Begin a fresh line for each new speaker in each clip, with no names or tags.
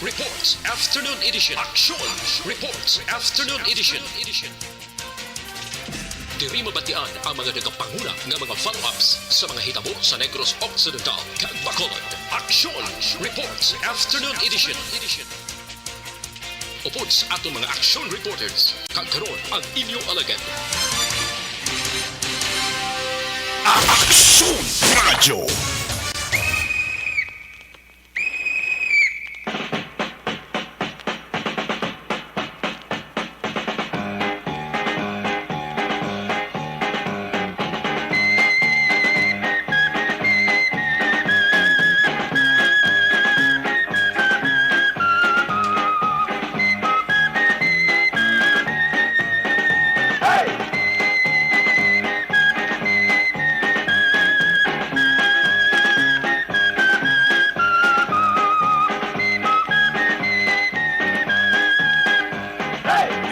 Reports Afternoon Edition. Action Reports Afternoon Edition. Diri mabatian ang mga nagapanguna nga mga follow-ups sa mga hitabo sa Negros Occidental kag Bacolod. Action Reports Afternoon Edition. Upod sa atong mga action reporters, kag karon ang inyong alagad.
Action Radio.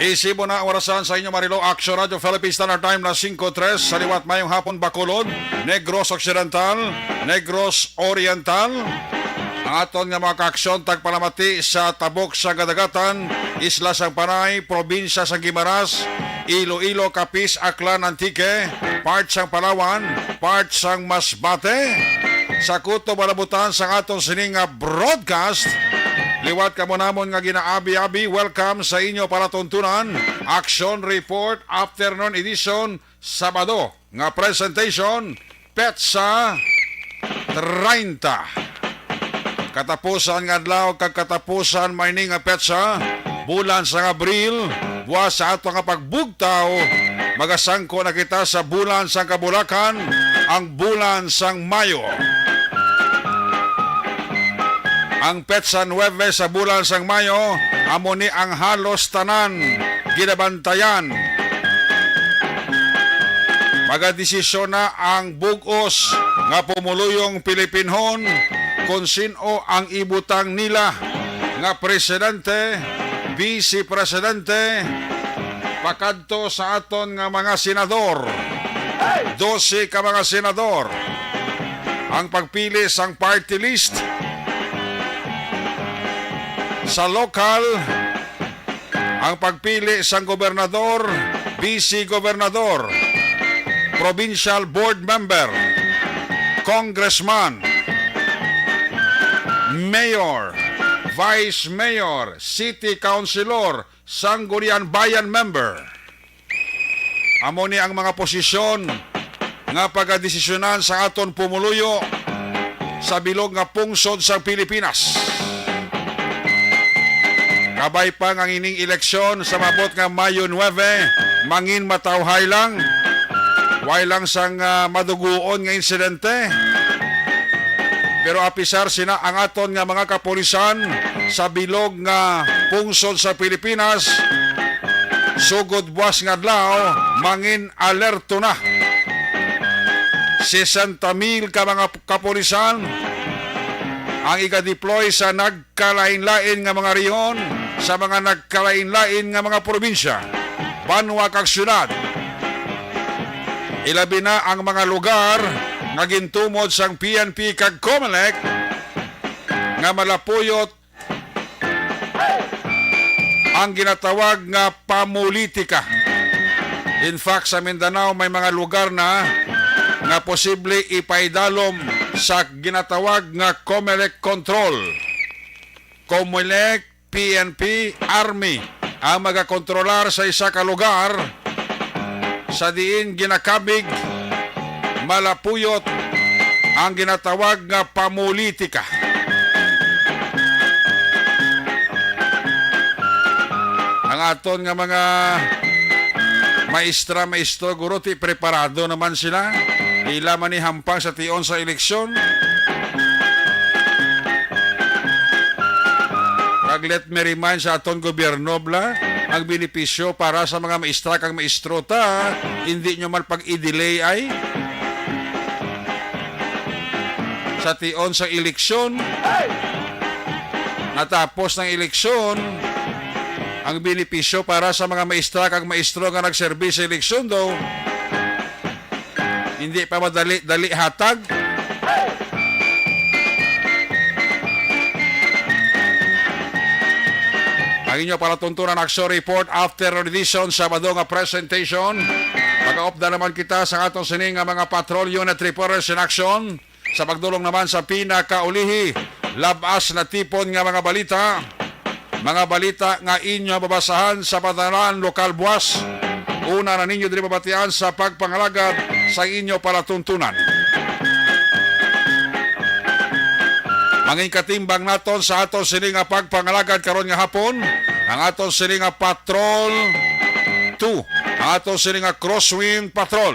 Isibo na ang orasan sa inyo Marilo. Action Radio Philippine Standard Time na 5:03 sa liwat mayong hapon Bacolod, Negros Occidental, Negros Oriental. Ang aton nga mga kaaksyon tagpalamati sa tabok sa Gadagatan, Isla sang Panay, Probinsya sang Guimaras, Iloilo, Capiz, Aklan, Antique, part sang Palawan, part sang Masbate. Sa kuto malabutan sa aton sininga broadcast. Liwat ka mo namon nga ginaabi-abi. Welcome sa inyo para tuntunan. Action Report Afternoon Edition Sabado nga presentation Petsa 30. Katapusan nga adlaw kag katapusan may nga petsa bulan sa Abril, buwas sa ato nga pagbugtaw. Magasangko na kita sa bulan sang Kabulakan, ang bulan sang Mayo. Ang petsa 9 sa bulan sang Mayo, amo ni ang halos tanan ginabantayan. Magadesisyon na ang bugos nga pumuluyong Pilipinhon kung sino ang ibutang nila nga presidente, vice-presidente, pakadto sa aton nga mga senador. 12 ka mga senador. Ang pagpili sang party list sa lokal, ang pagpili sang gobernador, vice-gobernador, provincial board member, congressman, mayor, vice mayor, city councilor, sangguniang bayan member. Amo ni ang mga posisyon nga pagdesisyonan sa aton pumuluyo sa bilog nga pungsod sa Pilipinas. Kabay pa ang ining eleksyon sa mabot nga Mayo 9, mangin matawhay lang. Way lang sang maduguon nga insidente. Pero apisar sina ang aton nga mga kapulisan sa bilog nga pungsod sa Pilipinas. Sugod buwas nga adlaw, mangin alerto na. 60,000 ka mga kapulisan ang iga-deploy sa nagkalain-lain nga mga riyon, sa mga nagkalain-lain nga mga probinsya, banwa kag syudad. Ilabi na ang mga lugar nga gintumod sang PNP kag COMELEC nga malapuyot ang ginatawag nga pamulitika. In fact, sa Mindanao may mga lugar na nga posible ipaidalom sa ginatawag nga COMELEC control. COMELEC, PNP, Army ang magakontrolar sa isa ka lugar sa diin ginakabig malapuyot ang ginatawag nga pamulitika. Ang aton nga mga maestro guro ti preparado naman sila. Ila man ni hampang sa tion sa eleksyon. Kag let me remind sa aton gobyerno bla, ang benepisyo para sa mga maestra kag maestrota, hindi nyo man pag-i-delay ay sa tion sa eleksyon. Natapos ng eleksyon, ang benepisyo para sa mga maestra kag maestro nga nagserbi sa eleksyon daw, hindi pa madali Ang inyo palatuntunan action report after edition Sabado nga presentation. Pag-oopda naman kita sa atong sining nga mga patrol unit reporters in action. Sa pagdulong naman sa pinakaulihi, labas na tipon nga mga balita. Mga balita nga inyo babasahan sa patanan lokal buwas. Una na ninyo diri babatian sa pagpangalagad sa inyo palatuntunan. Mangin katimbang naton sa aton sini nga pagpangalagad karon nga hapon, ang aton sini nga Patrol 2, ang aton sini nga Crosswind Patrol.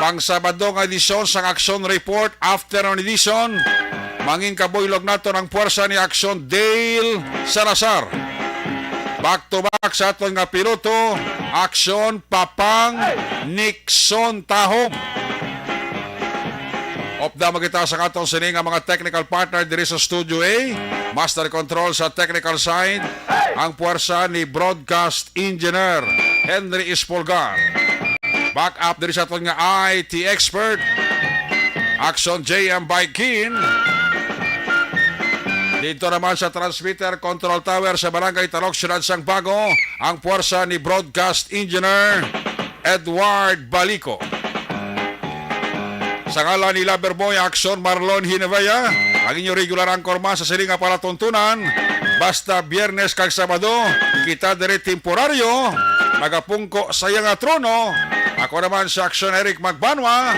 Pang Sabado nga edisyon sa Action Report afternoon edition, mangin kabuylog naton ang puwersa ni Action Dale Salazar. Back to back sa aton nga piloto, Action Papang Nixon Tahom. Opda magita sa katong sini nga mga technical partner diri sa Studio A. Master Control sa technical side, ang puwersa ni Broadcast Engineer Henry Espolgar. Back up diri sa aton nga IT expert, Action JM Baikin. Dito naman sa transmitter control tower sa Barangay Talok, Siyudad Sang Bago, ang puwersa ni Broadcast Engineer Edward Balico. Sa ngalan ni Loverboy Action Marlon Hinevaya, ang inyong regular anchorman sa silinga palatuntunan. Basta Biyernes kag Sabado, kita dire temporaryo, magapungko sa nga trono. Ako naman sa Action Eric Magbanwa.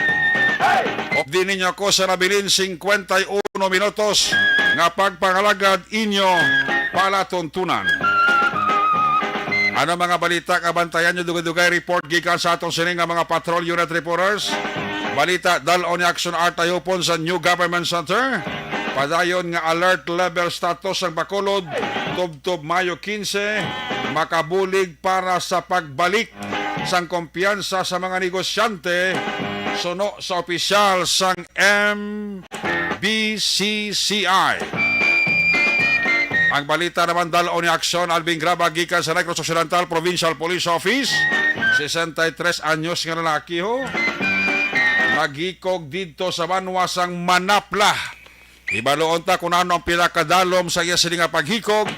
Opdi ninyo ako sa nabilin 51 minutos nga pagpangalagad inyo palatuntunan. Ano mga balita nga bantayan nyo dugay-dugay report gikan sa atong sining nga mga patrol unit reporters? Balita dalon ni Action Artayopon sa New Government Center. Padayon nga alert level status ang Bacolod. Tubtob Mayo 15. Makabulig para sa pagbalik sang kumpiyansa sa mga negosyante. Suno sa opisyal sang MBCCI. Ang balita naman dalon ni Action Alvin Graba gikan sa Negros Occidental Provincial Police Office. 63 anyos nga lalaki ho. Nagikog dito sa banwasang Manapla. Ibaloon ta kung ano ang pinakadalom sa iya sining nga paghikog.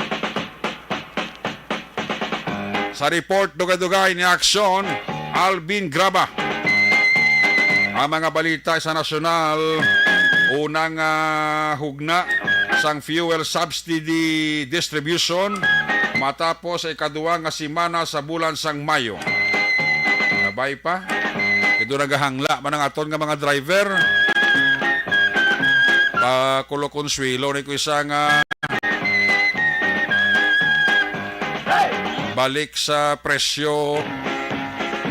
Sa report dugay-dugay ni Action Alvin Graba. Ang mga balita sa nasyonal, unang hugna sang fuel subsidy distribution matapos ay ikaduwa nga simana sa bulan sang Mayo. Nabay pa? Ito nagahangla man ang aton nga mga driver. Kulo Consuelo ni ko isang balik sa presyo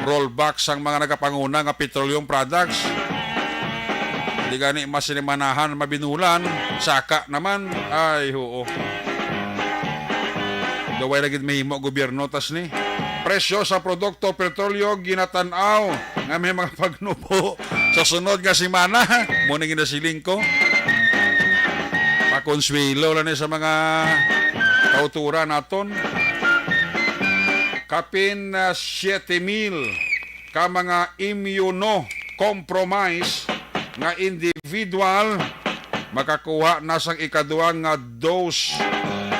rollback sang mga nagapanguna nga petroleum products. Di gani masinimanahan mabinulan, saka naman ay oo. Daway lagi mahimo gobyerno tas ni. Presyo sa produkto petrolyo ginatanaw nga may mga pagnubo sa sunod nga simana. Muna ginasiling ko. Pakonsuelo lang sa mga kautura naton. Kapin 7,000 ka mga immunocompromise nga individual makakuha na sang ikaduang nga dose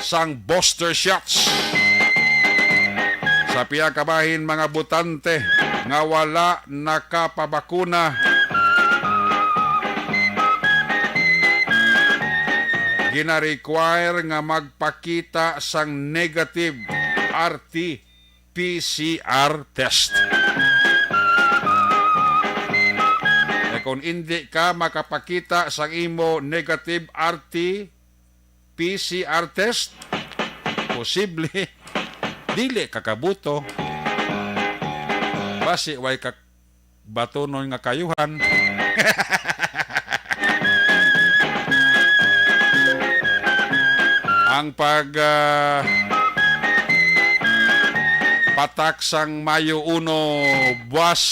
sang booster shots. Sa piya kabahin mga butante nga wala nakapabakuna, gina-require nga magpakita sang negative RT-PCR test. Kung hindi ka makapakita sang imo negative RT-PCR test, posible dili kakabuto. Basi way kak batonon nga kayuhan. Ang patak sang Mayo 1 buwas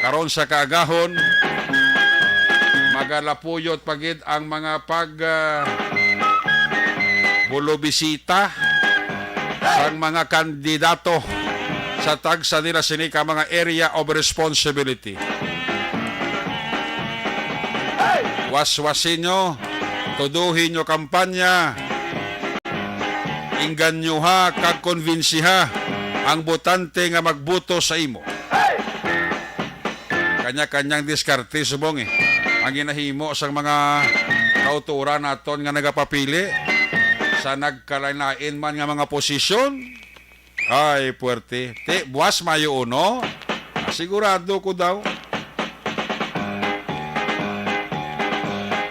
karon sa kaagahon, magalapuyot pagid ang mga bulobisita sang mga kandidato sa tagsa nila sinika mga area of responsibility. Waswasin nyo tuduhin nyo kampanya, inggan nyo ha, kag konvinsiha ang botante nga magbuto sa imo. Kanya-kanyang diskarte subong ang ginahimo sa mga kauturan naton nga nagapapili sa nagkalain man nga mga posisyon. Ay, puwerte. Buwas mayo uno. Sigurado ko daw.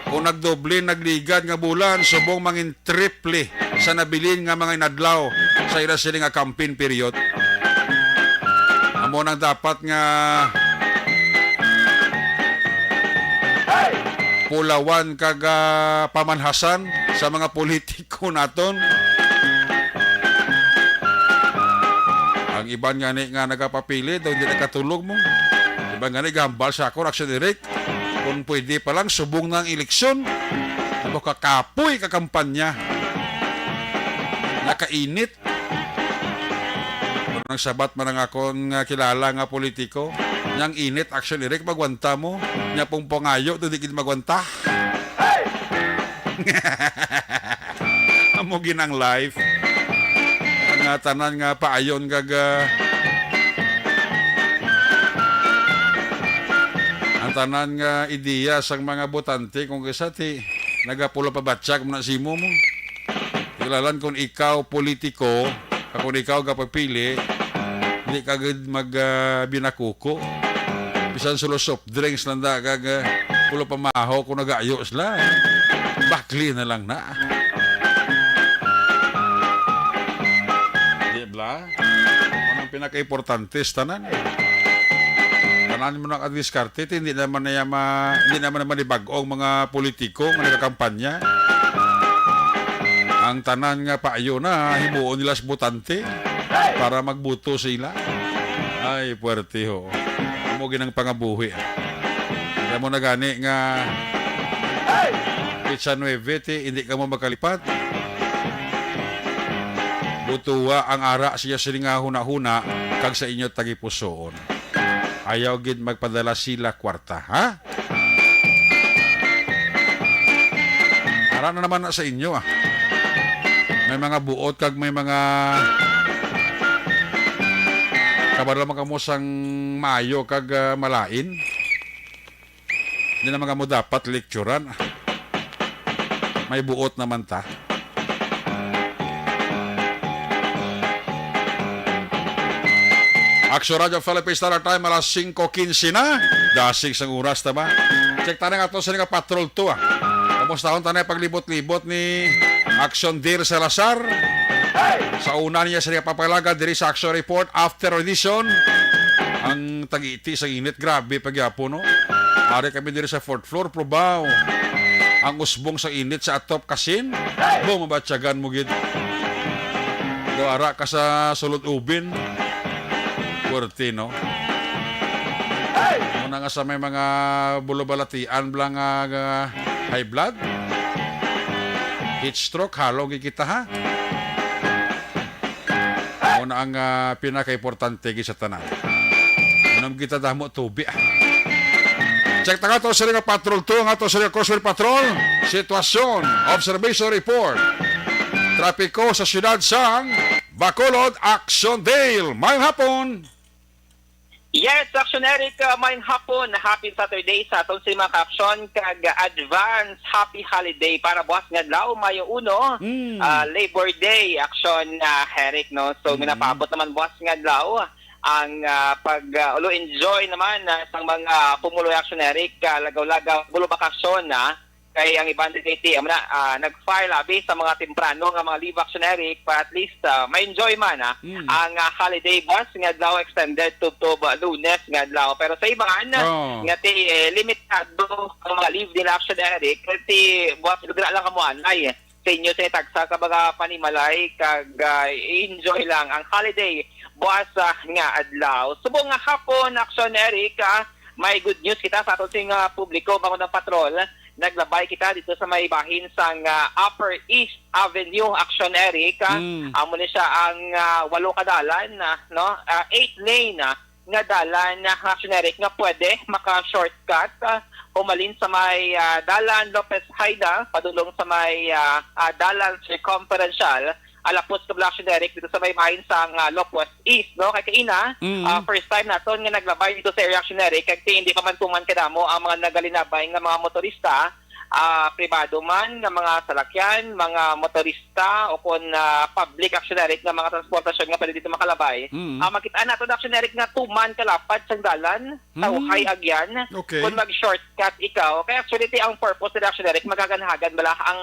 Kung nagdoble, nagligad nga bulan, subong mangin triple sa nabilin nga mga inadlaw sa ira sila nga campaign period. Amo nang dapat nga pulawan kag pamanhasan sa mga politiko naton. Ang iban nga ni nga nagapapili daw hindi nakatulog mo. Iban nga ni gambal sa ako action direct. Kung pwede pa lang subong ng eleksyon. Abo kakapoy ka kampanya. Nakainit. Kung nang sabat man ang akong kilala nga politiko, niyang init action direct magwanta mo. Niya pong pangayo doon di kita magwanta. Amo ginang life. Nga tanan nga paayon kag ang tanan nga ideya sang mga botante kung kisa ti nagapula pa batsak mo na simo mo. Kilalan kung ikaw politiko, kung ikaw kapapili, hindi kagad binakuko. Bisan solo soft drinks lang da kag pulo pa maho kung nagaayos la. Bakli na lang na. Bla, ang pinaka-importante tanan. Tanan mo nang adiskarte, hindi naman ibag-ong mga politiko nga nagakampanya. Ang tanan nga paayo na himuon nila sa botante para magbuto sila. Ay, puwerte ho. Mo ginang pangabuhi. Kaya mo na gani nga Pizza 9, hindi ka mo magkalipat. Butuwa ang ara siya nga huna-huna kag sa inyo tagipusoon. Ayaw gid magpadala sila kwarta, ha? Ara na naman na sa inyo, ah. May mga buot kag may mga kabalo man kamo sang maayo kag malain. Hindi naman kamo dapat lecturean. May buot naman ta. Action Radio Philippines Standard Time alas 5:15 na. Dasig sang oras ta ba? Check tayo nga to sa nga patrol to ah. Kamusta hon tanay paglibot-libot ni Action Dear Salazar. Sa una niya sa papalaga diri sa Action Report after audition. Ang tagiti sa init grabe pagyapon no. Ari kami diri sa 4th floor probaw. Ang usbong sa init sa atop kasin. Mabatyagan mo gid. Do ara ka sa sulod ubin. Puwerte, no? Muna nga sa may mga bulobalatian blang high blood, heat stroke, halong kita ha. Muna ang pinaka-importante sa tanan. Muna kita damo tubi. Check ta nga to sa nga patrol to, nga to sa Coastal Patrol. Sitwasyon, observation report. Trapiko sa siyudad sang Bacolod, Action Dale. Mayong hapon.
Yes, Action Eric, mayong hapon. Happy Saturday sa atong si mga kapsyon kag advance happy holiday para buwas nga adlaw mayo uno. Labor Day Action Eric no. So minapaabot naman buwas nga adlaw ang pag enjoy naman sa mga pumuloy Action Eric lagaw-lagaw bulo bakasyon na kay ang ibang DT nag-file abi sa mga temprano nga mga leave Action Eric para at least ma-enjoy man ang holiday bus nga daw extended to Lunes nga daw pero sa iban nga ti limitado ang mga leave nila Action Eric kasi buwas lugra lang kamo anay sa inyo sa tagsa ka baga panimalay kag enjoy lang ang holiday buwas nga adlaw subong nga hapon Action Eric may good news kita sa aton sing publiko bangon ng patrol. Naglabay kita dito sa may bahin sang Upper East Avenue Action Eric. Amo ni siya ang 8 kadalan no 8 lane nga dalan Action Eric nga pwede maka-shortcut umalin sa may Dalan Lopez Haida, padulong sa may Dalan Circumferential, alapos ka Action Eric dito sa may mahin sa Lopez East, no? Kay kaina, first time naton nga naglabay dito sa Action Eric, kay hindi pa man tuman kadamo ang mga nagalinabay nga mga motorista, pribado man nga mga salakyan, mga motorista o kung public actionary nga mga transportasyon nga pwede dito makalabay. Makita nato na actionary nga tuman kalapad sa dalan, tawhay agyan.
Okay.
Kung mag-shortcut ikaw, kaya actually ang purpose ng actionary magaganhagan bala ang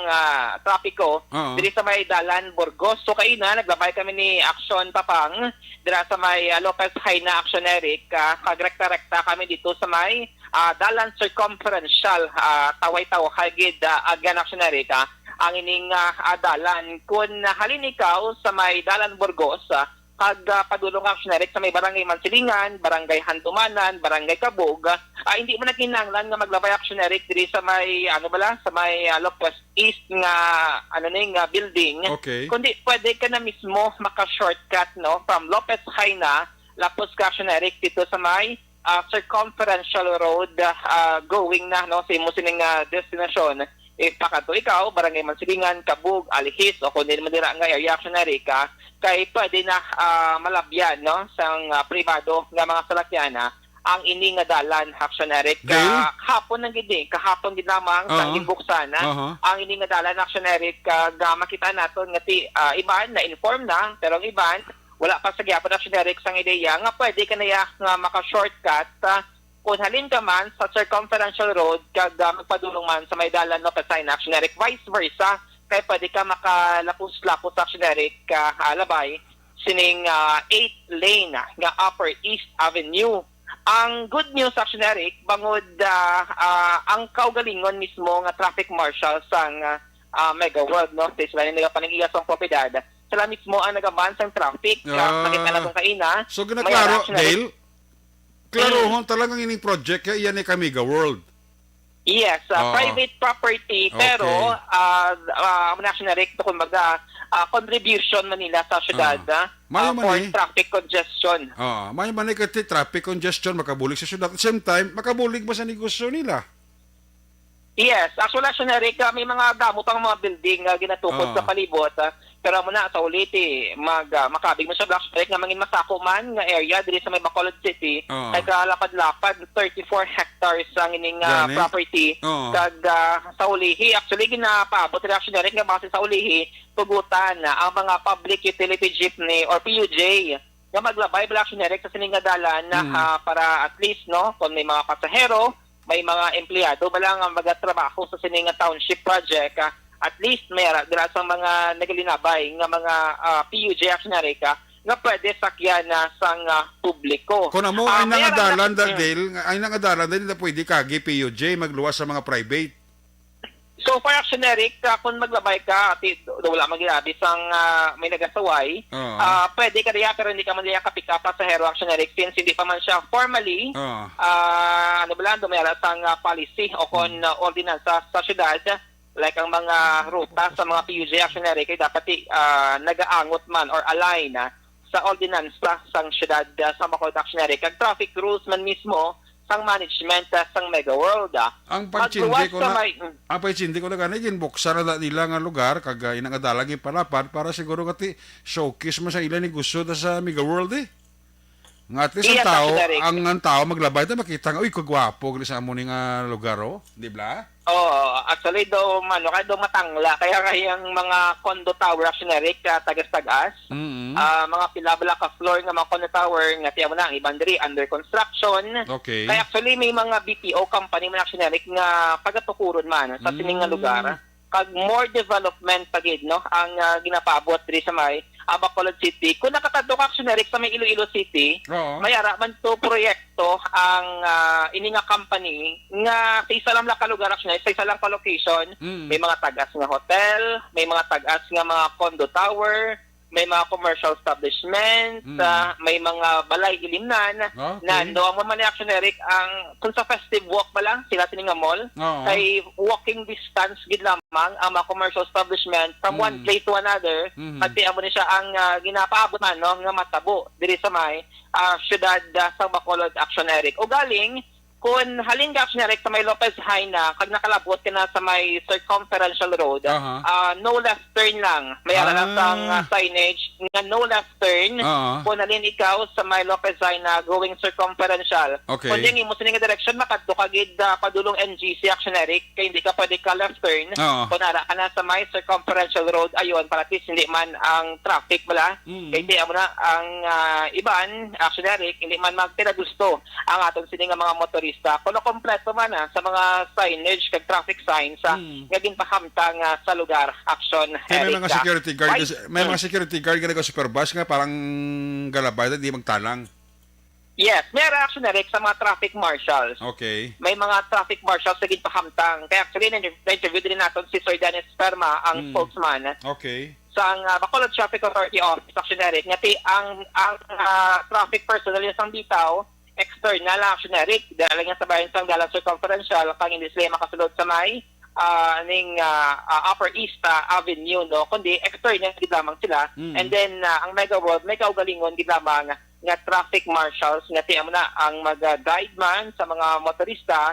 trapiko diri sa may dalan Burgos. So kaina naglabay kami ni Action Papang dira sa may Lopez Haina actionary, kagrekta-rekta kami dito sa may dalan circumferential, taway-taw hagid agyan actionary ka ang ining dalan kun halin ikaw sa may dalan Burgos, kag padulong actionary sa may barangay Mansilingan, barangay Hantumanan, barangay Kabog, hindi mo na kinahanglan nga maglabay actionary diri sa may sa may Lopez East nga building.
Okay.
Kundi pwede ka na mismo maka-shortcut no from Lopez Haina lapos ka actionary dito sa may circumferential road going na no sa imong sining destinasyon. If pakato ikaw barangay Mansilingan, Kabug, Alihis o kung hindi man dira nga area actionary ka, kay pwede na malabyan no sang pribado nga mga salakyan ang ini nga dalan actionary kahapon ng gid kahapon gid lamang sa gibuksan ang ini nga dalan actionary kag makita naton nga iban na inform na pero ang iban wala pa sa gyapon actionary sang ideya nga pwede ka na nga maka-shortcut kung halin ka man sa circumferential road kag magpadulong man sa may dalan no Pasay na actionary, vice versa kay pwede ka makalapos-lapos actionary ka alabay sining 8 lane nga Upper East Avenue. Ang good news actionary bangod ang kaugalingon mismo nga traffic marshal sang Mega World no sila nila paningigas ang propiedad sila mismo ang nag-advance ang traffic. Nakita na itong kaina.
So, ginaklaro, Dale, klarohon talagang ining project kaya iyan ni Kamiga World.
Yes, private property, pero national kumbaga, contribution Manila sa syudad for traffic congestion.
May manay kati traffic congestion, makabulig sa syudad. At the same time, makabulig ba sa negosyo nila?
Yes, actually, may mga gamot ang mga building ginatukod sa palibot. Pero muna sa uliti makabig mo sa Black Strike nga mangin masako man nga area diri sa may Bacolod City kay kalapad-lapad 34 hectares ang ining property kag sa ulihi actually ginapaabot reactionary nga base sa ulihi tugutan ang mga public utility jeepney or PUJ nga maglabay reactionary sa sining dalan para at least no kung may mga pasahero may mga empleyado bala nga magatrabaho sa sining township project at least may dira sa mga nagalinabay nga mga PUJ actionary ka nga pwede sakyan na sang publiko.
Kung mo ay nangadalan Dale, ay nangadalan dahil na pwede kagi PUJ magluwas sa mga private.
So for actionary kung maglabay ka wala magirabi sang may nagasaway, pwede ka diya pero hindi ka man diya ka-pick up sa hero actionary since hindi pa man siya formally dumera sang policy o kon ordinansa sa syudad. Like ang mga ruta sa mga PUJ actionary kay dapat nagaangot man or align sa ordinansa sang syudad sa Bacolod actionary kag traffic rules man mismo sang management sang Mega World.
Ang pagchindi ko na ganay ginbuksan na nila nga lugar kag inangadalagi palapad para siguro kati showcase mo sa ilan ni gusto sa Mega World Nga at least ang tao maglabay ta makita nga uy kagwapo sa amo ning lugar di ba?
Actually do matangla kaya ang mga condo tower actionary tagas-tagas. Mga pilabla ka floor nga mga condo tower nga tiyan mo na ang ibang diri under construction.
Okay.
Kaya actually may mga BPO company man actionary nga pagatukuron man sa sining nga lugar. Kag more development pagid no ang ginapabot diri sa may Bacolod City. Kung nakakadto ka actionary sa may Iloilo City, mayara man to proyekto ang ini nga company nga sa isa lang ka lugar actionary, sa isa lang ka location, may mga tagas nga hotel, may mga tagas nga mga condo tower, may mga commercial establishment, may mga balay ilimnan na doon mo man ni actionary ang kung sa festive walk ba lang sila tining nga mall kay walking distance gid lamang ang mga commercial establishment from one place to another pati amo ni siya ang ginapaabot man no nga matabo diri sa may syudad sa Bacolod actionary o galing kung halin ka action sa may Lopez Haina, kag nakalabot ka na sa may circumferential road, no left turn lang. May lang sang signage nga no left turn. Kung halin ikaw sa may Lopez Haina going circumferential.
Okay.
Kung di mo sa nga direction makadto kagid padulong NGC action kay hindi ka pwede ka left turn. Kung nara ka na sa may circumferential road, ayon para at least hindi man ang traffic bala. Kay di mo na ang iban action hindi man magpinagusto ang aton sini nga mga motorista. Kuno kompleto man sa mga signage kag traffic signs nga ginpahamtang sa lugar action.
May mga security guard, may mga security guard nga nag-supervise nga parang galabay di magtalang.
Yes, may reaction Eric sa mga traffic marshals.
Okay.
May mga traffic marshals na ginpahamtang. Kaya actually na-interview din natin si Sir Dennis Perma, ang spokesman.
Okay.
Sa Bacolod Traffic Authority Office action Eric, ngati ang traffic personnel yung sang bitaw external action Eric, dahil nga sa bayan sang dalang circumferential kang hindi sila makasulod sa may Upper East Avenue, no, kundi external gid lamang sila. And then ang Mega World may kaugalingon gid lamang nga traffic marshals nga tiyan mo na ang mag-guide man sa mga motorista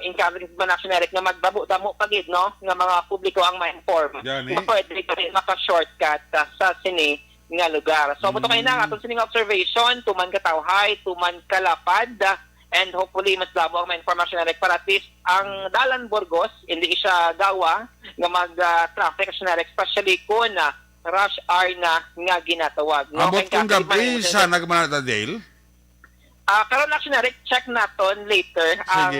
encourage man action Eric nga magdamo pagid, no, nga mga publiko ang ma-inform nga pwede ka maka-shortcut sa sini nga lugar. So buto kayo na atong sining observation, tuman katawhay, tuman kalapad, and hopefully mas labo ang information na para at least ang Dalan Burgos hindi siya gawa nga mag-traffic especially kung rush hour na nga ginatawag. No?
Abot kong gabi sa Nagmanata Dale?
Karon action check naton later ang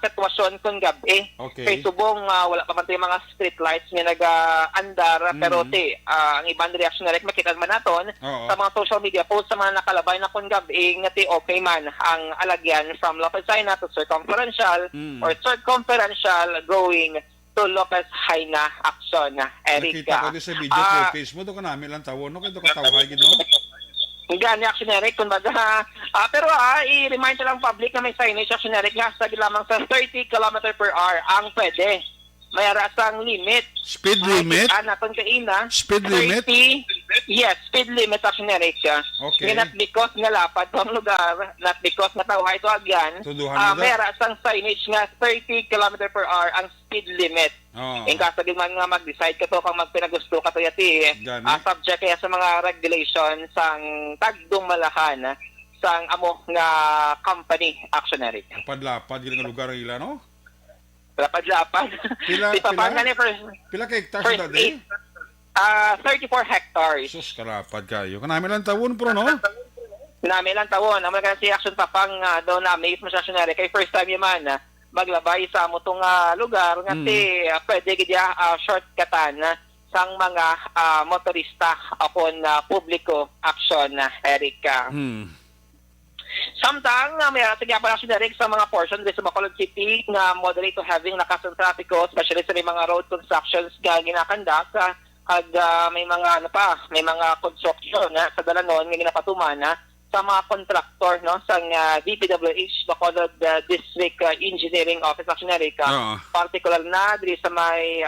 sitwasyon kung gabi.
Okay.
Kay subong wala pa man yung mga street lights nga nag-andar pero ang ibang reaction makita man naton sa mga social media posts sa mga nakalabay na kung gabi nga okay man ang alagyan from Lopez Haina to circumferential or circumferential going to Lopez Haina action. Eric.
Nakita ko din sa video footage mo, doon ka namin lang tawon, no? Kaya doon ka tawag, no?
Gani actionary kung baga pero i-remind lang public na may signage actionary nga sa lamang sa 30 km/h ang pwede. May arasang limit.
Speed limit?
Naton kaina.
Speed limit?
Yes, speed limit actionary siya.
Okay.
Not because nga lapad ang lugar, not because nga tawhay ito agyan. May arasang signage nga 30 km/h ang speed limit. In kaso din man nga mag-decide ka to kung magpinagusto ka to yati, subject kaya sa mga regulation sang tagdong malahan sang amo nga company actionary.
Lapad-lapad yun nga lugar ang ila, no?
Lapad-lapad.
Pila ka hectares na dati?
34 hectares.
Sus, kalapad kayo. Kanami lang tawon, pero no?
Nami lang tawon. Ang mga si action papang daw na may masyasonary. Kay first time yung man, maglabay sa mutong lugar ngati pwede gidya shortcutan sang mga motorista upon publiko action Erika. Samtang may sige pa action Eric sa mga portion sa Bacolod City nga moderate to having nakasang trapiko, especially sa mga road constructions nga ginakandak kag may mga may mga construction sa dalanon nga ginapatuman sa mga kontraktor, no, sa DPWH Bacolod District Engineering Office action Erica, particular na diri sa may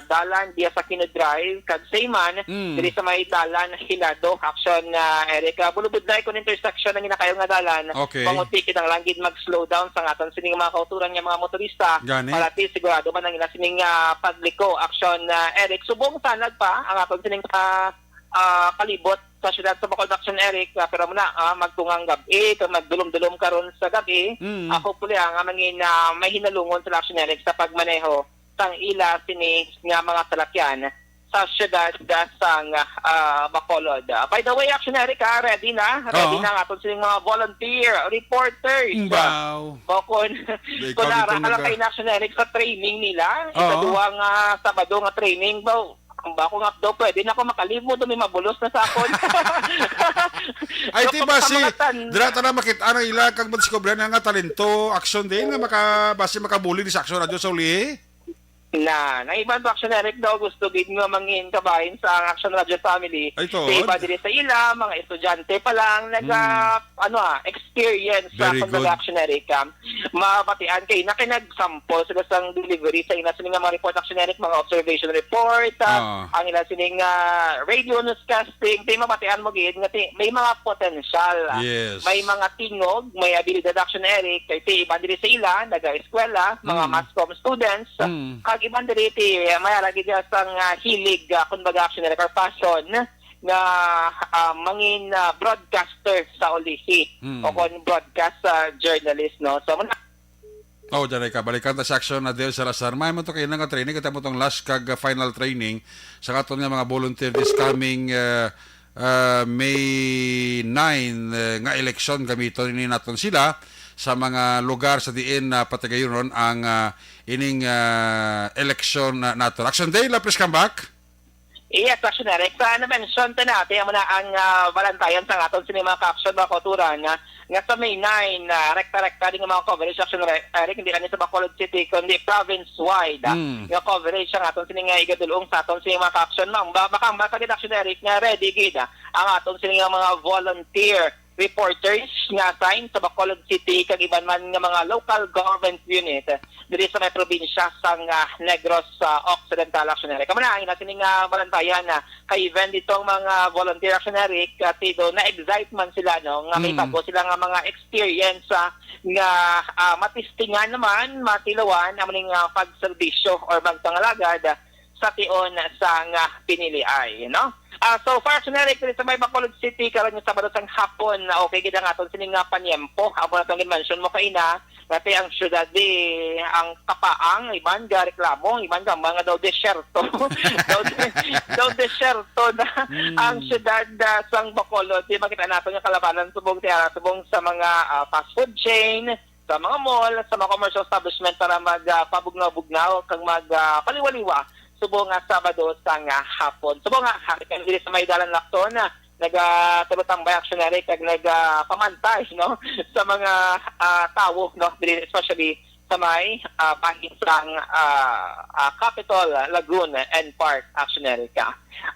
dalan diya sa Kino Drive kag Sayman diri sa may dalan Hilado action Erica bulubod na ikon intersection na ginakayo nga dalan. Panguti kitang langgid mag-slow down sa aton sining mga kauturan nga mga motorista para at least sigurado man ang ila sining pagliko action Eric subong sanad pa ang aton sining palibot sa syudad sa Bacolod action Eric pero muna magtungang gabi kung magdulom-dulom karon sa gabi hopefully ang mangin may hinalungon sa action Eric sa pagmaneho sang ila sini nga mga salakyan sa syudad sang Bacolod. By the way action Eric ready na ang aton sining mga volunteer reporters.
Wow.
Kung nara kay action Eric sa training nila sa duwang Sabado nga training ba kung ba ako nga daw, pwede na ako makalimo doon, may mabulos na sa akon.
Ay, so, diba si, dirata na makita na ila kag madiscover na nga talento, action din, nga basi makabuli sa action radio sa uli.
na ibang Action Eric daw gusto gid nga mangin kabahin sa Action Radio Family.
Ay,
Sa
tuod.
iba diri sa ila, mga estudyante pa lang experience sa
Very good.
Action Eric. Mabatian kay na kinag-sample sila sang delivery sa ina sining mga report Action Eric, mga observation report, ang ila sining radio newscasting, tay mabatian mo gid nga may mga potential.
Yes.
May mga tingog, may abilidad Action Eric kay ti iba diri sa ila, naga-eskwela, mga mass comm students. Kag iban diri ti mayaragi dia sang hilig kumbaga Action Eric or passion nga mangin broadcaster sa Olihi o kon broadcast journalist, no. So
Dyan ka, balikan ta sa Action na Del Salazar. May mo to kayo nga training, kita mo tong last kag final training sa katon nga mga volunteer this coming May 9 nga election gamiton ni naton sila sa mga lugar sa diin na patagayon ang ining election nato. Action Day, please come back.
yes, Action Eric. Na-mention ta natin ang Valantayan sa aton sini mga ka-action mga kauturan nga sa May 9, rekta-rekta din ang mga coverage Action Eric, hindi kani sa Bacolod City, kundi province-wide. Nga coverage ang aton sini nga igadulong sa aton sini mga ka-action. Baka makagit Action Eric nga ready gid ang aton sini nga mga volunteer reporters nga assigned sa Bacolod City kag iban man nga mga local government unit diri sa may probinsya sang Negros Occidental Action Eric. Kamana ina sining Valantayan kay event ditong mga volunteer Action Eric tido na excite man sila no nga may bago sila nga mga experience nga matistingan naman matilawan ang maning pagserbisyo or magpangalagad sa tion sang piniliay, no? So far, Action Eric, sa may Bacolod City, karon yung Sabado sang hapon, okay, gid nga aton sining panyempo. Ako na itong mention mo kaina, dati ang syudad ang kapaang, iban ga reklamo, iban ga mga daw desyerto. daw desyerto na ang syudad sang Bacolod. Di makita natin yung kalabanan subong sa mga fast food chain, sa mga mall, sa mga commercial establishment para magpabugnaw-bugnaw, kang magpaliwaliwa subong nga Sabado sang hapon. Subong nga hakikan diri sa may dalan lakton nagatulutambay Action Eric kag nagpamantay no sa mga tawo no especially sa may bahin sang Capitol Lagoon and Park Action Eric.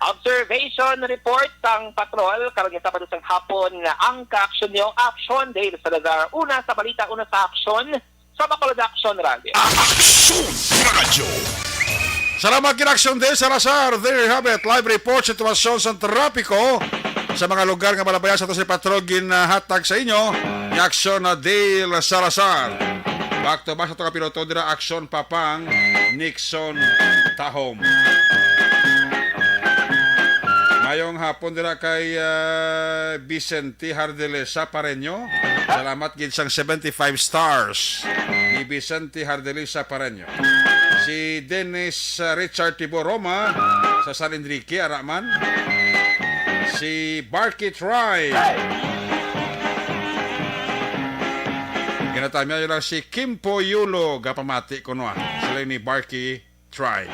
Observation report sang patrol karong Sabado sang hapon ang ka-action nyo Action Day sa Salazar. Una sa balita, una sa action sa Bacolod Action Radio.
Action Radio.
Salamat kin Action Day Salazar. There you have it. Live report sitwasyon sa trapiko sa mga lugar nga malabayan sa ito si patrol ginhatag sa inyo ni Action Day Salazar. Back to back sa ito kapiloto dira Action Papang Nixon Tahom. Mayong hapon dira kay Vicente Hardelesa Pareño. Salamat gid sang 75 stars ni Vicente Hardelesa Pareño. Si Dennis Richard Tiboroma sa San Enrique, Araman. Si Barky Try. Ginatami nyo lang si Kimpo Yulo. Gapamati ko no. Sila ni Barky Try.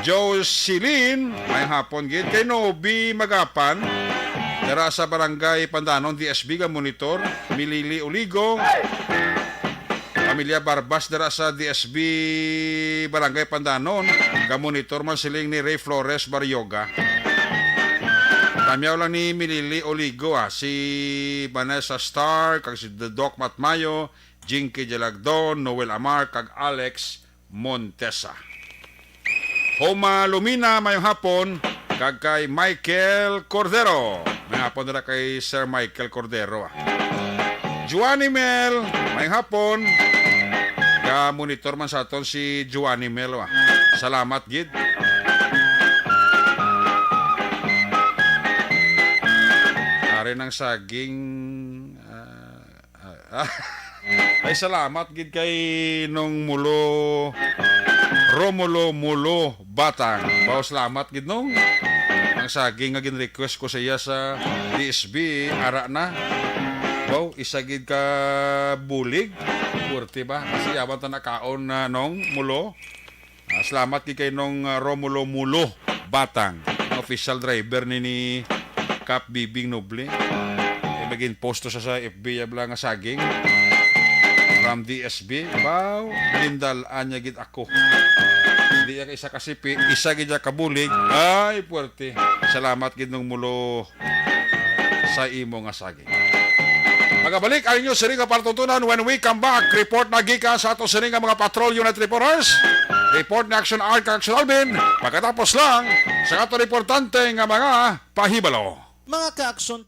Joe Silin. May hapon gid. Kay Nobi Magapan. Dara sa Barangay Pandanon, DSB ga monitor. Milili Uligo. Pamilya Barbas dara sa DSB Barangay Pandanon, ga-monitor man siling ni Ray Flores Baryoga. Tamyaw lang ni Milili Oligo si Vanessa Star, kag si Doc Matmayo, Jinky Jalagdon, Noel Amar, kag Alex Montesa. Homa Lumina mayong hapon, kag kay Michael Cordero. May hapon dara kay Sir Michael Cordero. Juani Mel, mayong hapon, ka-monitor man sa aton si Juani Mel. Salamat gid. Ari ng saging ay salamat gid kay nung mulo Romulo Mulo Batang. Bao salamat gid nung ang saging nga gin-request ko sa iya sa DSB ara na. Wow, isa gid ka bulig. Kurti ba? Kasi yaman ta nakaon na nung mulo. Salamat kay nung Romulo Mulo Batang. Official driver ni Cap Bibing Noble. Maging posto sa FB yabla nga saging. from DSB. Baw, lindal anya gid ako. Hindi ka isa kasipi, isa gid kabulig. Ay, puwerte. Salamat gid nung mulo sa imo nga saging. Magabalik ang inyo siring nga partutunan when we come back. Report na gikan sa ato siring nga mga patrol unit reporters. Report ni Action Art kag Action Alvin. Pagkatapos lang sa ato reportante nga mga pahibalo.
Mga ka-aksyon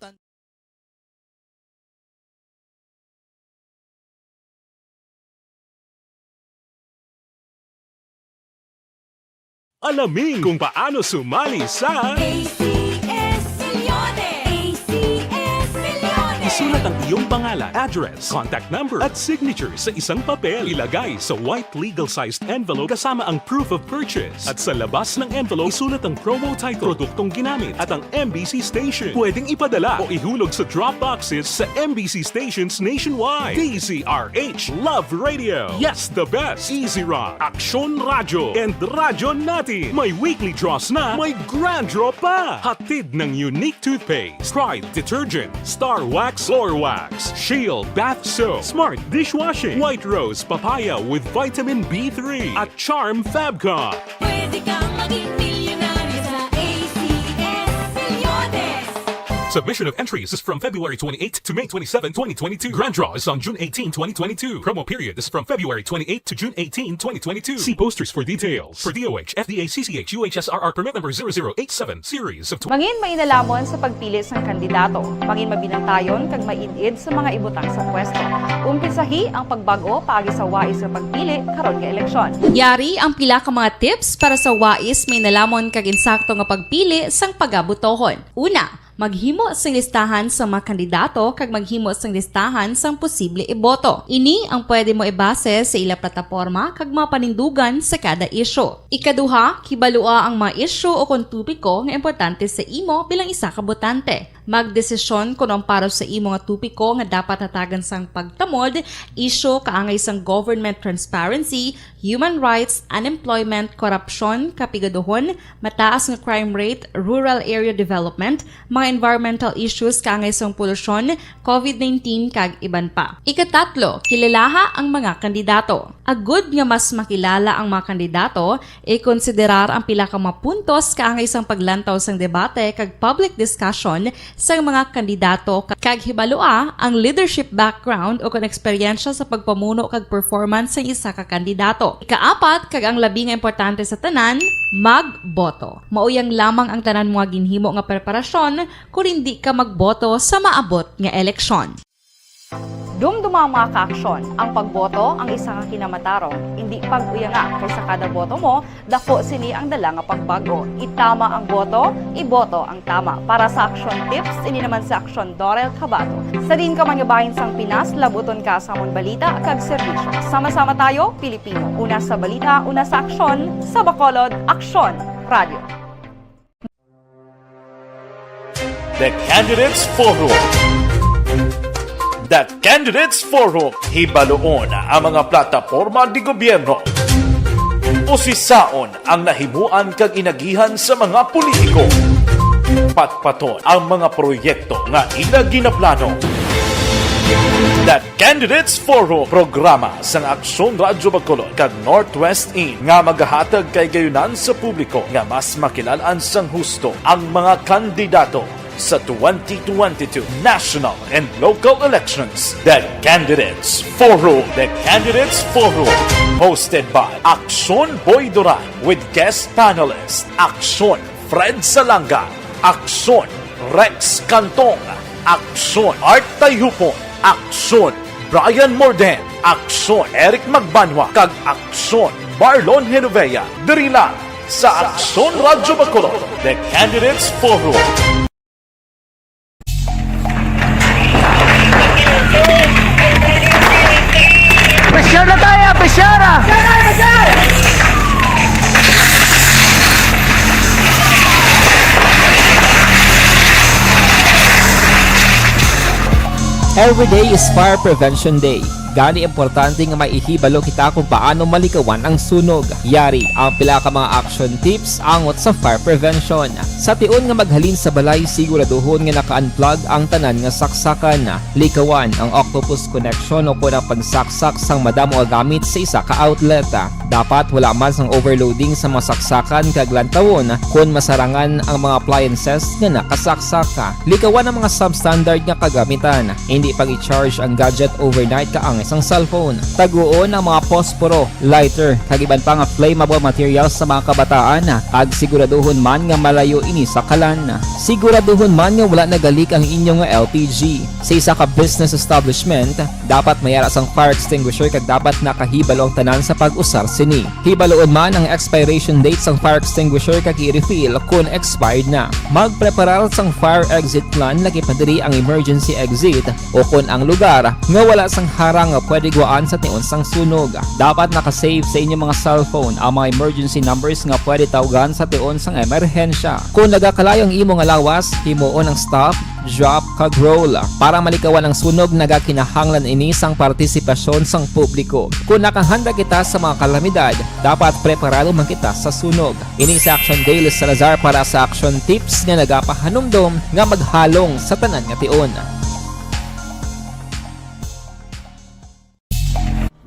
Alamin kung paano sumali sa
ACS Millones! ACS Millones!
isulat ang iyong pangalan, address, contact number at signature sa isang papel. Ilagay sa white legal-sized envelope kasama ang proof of purchase. At sa labas ng envelope, isulat ang promo title, produktong ginamit at ang MBC station. Pwedeng ipadala o ihulog sa drop boxes sa MBC stations nationwide. DZRH Love Radio. Yes, the best. Easy Rock, Aksyon Radyo, and Radyo Natin. May weekly draws na, may grand draw pa. Hatid ng unique toothpaste, Pride Detergent, Star Wax Floor Wax, Shield Bath Soap, Smart Dishwashing, White Rose Papaya with Vitamin B3, at Charm Fabcon.
Pwede kang maging milyonaryo sa ACS Millones!
Submission of entries is from February 28 to May 27, 2022. Grand draw is on June 18, 2022. Promo period is from February 28 to June 18, 2022. See posters for details. For DOH, FDA, CCH, UHSRR permit number 0087, series of
Mangin mainalamon sa pagpili ng kandidato. Mangin mabinantayon kag mainid sa mga ibutang sa pwesto. Umpisahi ang pagbago paagi sa wais sa pagpili karon nga eleksyon.
Yari ang pila ka mga tips para sa wais may nalamon kag insakto nga pagpili sang pagabutohon. Una, maghimo sang listahan sa mga kandidato kag maghimo sang listahan sang posible iboto. Ini ang pwede mo ibase sa ila plataporma kag mga panindugan sa kada isyu. Ikaduha, kibalua ang mga isyu o kung tupiko nga importante sa imo bilang isa ka botante. Magdesisyon kung ang para sa imo nga tupiko nga dapat hatagan sang pagtamod, isyu kaangay sang government transparency, human rights, unemployment, korupsyon, kapigaduhon, mataas nga crime rate, rural area development, mga environmental issues kaangay sang polusyon, COVID-19 kag iban pa. Ikatatlo, kilalaha ang mga kandidato. Agud nga mas makilala ang mga kandidato, i-konsiderar ang pila ka mga puntos kaangay sang paglantaw sang debate kag public discussion sang mga kandidato kag hibalua ang leadership background o kon eksperyensya sa pagpamuno kag performance sa isa ka kandidato. Ikaapat, kag ang labi nga importante sa tanan, magboto. Mauyang lamang ang tanan mga ginhimo nga preparasyon kung hindi ka magboto sa maabot nga eleksyon.
Dumduma mga kaaksyon, ang pagboto ang isa ka kinamatarong, hindi pag-uyanga kaysa kada boto mo, dako sini ang dala nga pagbago. Itama ang boto, iboto ang tama. Para sa action tips, ini naman sa action Dorel Cabato. Sa din ka manyabahin sang Pinas, labuton ka sa amon balita kag serbisyo. Sama-sama tayo, Pilipino. Una sa balita, una sa aksyon, sa Bacolod, Aksyon Radio.
The Candidates Forum. The Candidates Forum. Hibaloon ang mga plataporma di gobyerno. Usisaon ang nahimuan kag inagihan sa mga politiko. Patpaton ang mga proyekto nga ila ginaplano. The Candidates Forum, programa sang Aksyon Radyo Bacolod kag Northwest In nga magahatag kay gayunan sa publiko nga mas makilalaan sang husto ang mga kandidato sa 2022 national and local elections. The Candidates Forum. The Candidates Forum. Hosted by Aksyon Boy Duran with guest panelists Aksyon Fred Salanga, Aksyon Rex Cantong, Aksyon Art Tayupon, Aksyon Brian Morden, Aksyon Eric Magbanwa, kag Aksyon Marlon Genovea. Diri lang sa Aksyon Radyo Bacolod. The Candidates Forum.
Presyara tayo! Presyara!
Every day is Fire Prevention Day.
Gani importante nga maihibalo kita kung paano malikawan ang sunog. Yari ang pila ka mga action tips angot sa fire prevention. Sa tion nga maghalin sa balay, siguraduhon nga naka-unplug ang tanan nga saksakan. Likawan ang octopus connection o ang pagsaksak sang madamo nga gamit sa isa ka outlet. Dapat wala man sang overloading sa mga saksakan kag lantawon kung masarangan ang mga appliances nga nakasaksaka. Likawan ang mga substandard nga kagamitan. Hindi pag i-charge ang gadget overnight kaang isang cellphone. Taguon ang mga posporo, lighter, kag iban pa nga flammable materials sa mga kabataan. Kag siguraduhon man nga malayo ini sa kalan. Siguraduhon man nga wala nagalik ang inyong LPG. Sa isa ka business establishment, dapat mayara sang fire extinguisher kag dapat nakahibalo ang tanan sa pag-usar sini. Hibaloon man ang expiration date sang fire extinguisher kag i-refill kung expired na. Magpreparar sang fire exit plan lagi pa diri ang emergency exit o kung ang lugar nga wala sang harang nga pwede guaan sa tion sang sunog. Dapat nakasave sa inyong mga cellphone ang mga emergency numbers nga pwede tawagan sa tion sang emerhensya. Kung nagakalayo ang imong lawas, himuon ang stop, drop kag roll. Para malikawan ang sunog, nagakinahanglan ini sang partisipasyon sang publiko. Kung nakahanda kita sa mga kalamidad, dapat preparado man kita sa sunog. Ini sa Action Daily Salazar para sa action tips nga nagapahanumdom nga maghalong sa tanan nga tion.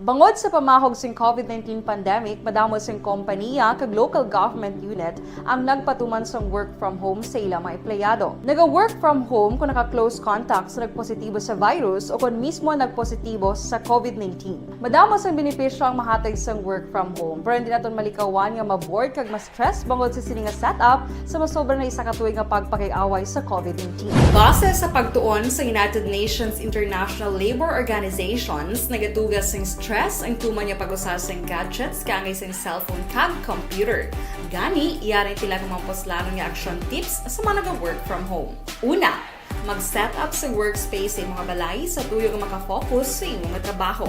Bangod sa pamahog sing COVID-19 pandemic, madamo sing kompanya kag local government unit ang nagpatuman sang work from home sa ilang mga empleyado. Naga-work from home kung naka-close contact sa nagpositibo sa virus o kung mismo nagpositibo sa COVID-19. Madamo sang benepisyo ang mahatag sang work from home, pero hindi naton malikawan nga ma-bored kag ma-stress bangod sa sini nga setup sa masobra na isa ka tuig nga pagpakiaway sa COVID-19. Base sa pagtuon sa United Nations International Labour Organizations, nagatugas sing stress ang tuman niya pag-usar sa gadgets kangay sa cellphone kag computer. Gani, iyarin tila ng mga poslano nga action tips sa mga nag-work from home. Una, mag-set up sa workspace sa mga balay sa tuyo nga makafocus sa imong trabaho.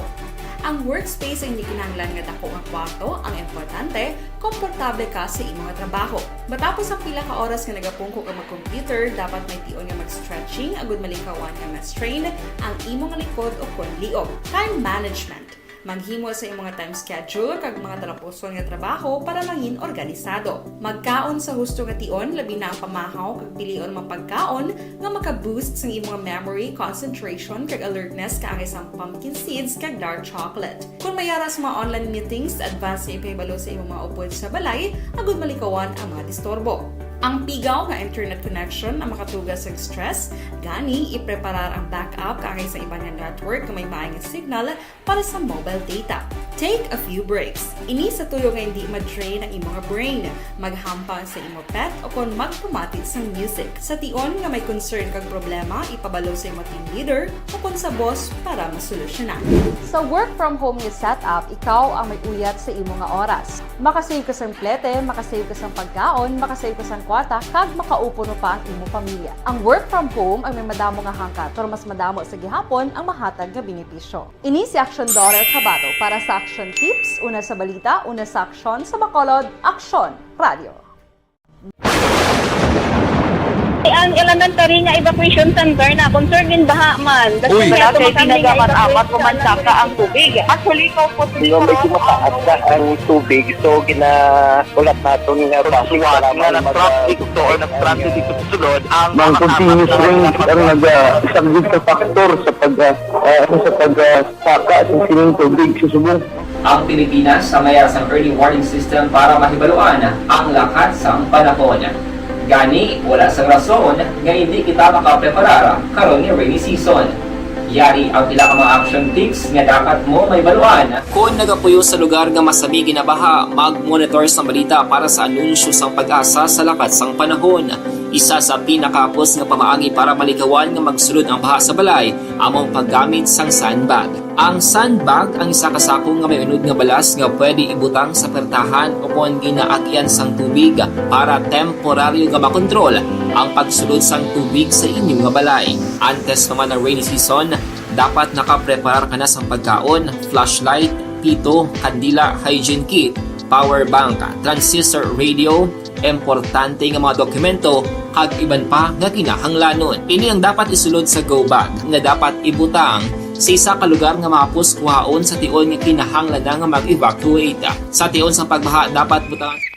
Ang workspace ay hindi kinahanglan nga dako nga kwarto, ang importante, komportable ka sa imong trabaho. Matapos ang pila ka oras nga nagapungko ka mag-computer, dapat may tion nga mag-stretching agud malikawan nga ma-strain ang imong likod o kon liog. Time management. Maghimo sa imong time schedule kag mga talapuson nga trabaho para mangin organisado. Magkaon sa husto nga tion, labi na ang pamahaw kag pilion mapagkaon nga maka-boost sa imong memory, concentration kag alertness kaangay sa pumpkin seeds kag dark chocolate. Kung mayara sa mga online meetings, advance sa ipahibalo sa imong mga upod sa balay, agud malikawan ang mga disturbo. Ang pigaw nga internet connection ang makatugas sa stress, gani ipreparar ang backup kaangay sa ibang network nga may maayong signal para sa mobile data. Take a few breaks. Ini sa tuyo nga hindi ma-drain ang imong brain, maghampang sa imong pet o kung magpumatid sa music. Sa tion nga may concern kag problema, ipabalo sa imong team leader o kung sa boss para masolusyonan. Sa work from home nga setup, ikaw ang may uyat sa imong nga oras. Makasave ka sa plete, makasave ka sa pagkaon, makasave ka sa kwata, kag makaupo no pa ang imong pamilya. Ang work from home ay may madamo nga hangkat, pero mas madamo sa gihapon ang mahatag nga benepisyo. Ini si Action Daughter Cabato para sa Action Tips, una sa balita, una sa aksyon sa Bacolod, Aksyon Radio.
Ang elementary nga evacuation center na concern din baha man.
Uy,
kasi pinagamat-amat pumansaka ang tubig. Actually, ikaw po
medyo mataas na ang tubig. So, ginaulat natin nga pasiwat nga nag-traffic to or nag-traffic dito sa sulod. Ang continuous range ang nag-isang sa factor sa pagsaka at sining tubig sa subong.
Ang Pilipinas sa mayroon sa early warning system para mahibaluan ang lakas ng panahon. Gani, wala sang rason nga hindi kita makapreparar karon ni rainy season. Yari ang pila ka mga action tips nga dapat mo may baluan. Kung nagapuyo sa lugar nga masabi ginabaha, mag-monitor sa balita para sa anunsyo sang pag-asa sa lakas sang panahon. Isa sa pinakapos nga pamaagi para malikawan nga magsulod ang baha sa balay, among paggamit sang sandbag. Ang sandbag ang isa kasako nga may unod nga balas nga pwede ibutang sa pertahan o kung ginaagyan sang tubig para temporaryo nga makontrol ang pagsulod sang tubig sa inyong nga balay. Antes naman ng rainy season, dapat nakapreparar ka na sang pagkaon, flashlight, pito, kandila, hygiene kit, power bank, transistor radio, importante nga mga dokumento kag iban pa nga kinahanglanon. Ini ang dapat isulod sa go bag nga dapat ibutang sa isa ka lugar nga mapos kuhaon sa tion nga kinahanglan nga mag-evacuate. Sa tion sa pagbaha dapat butangan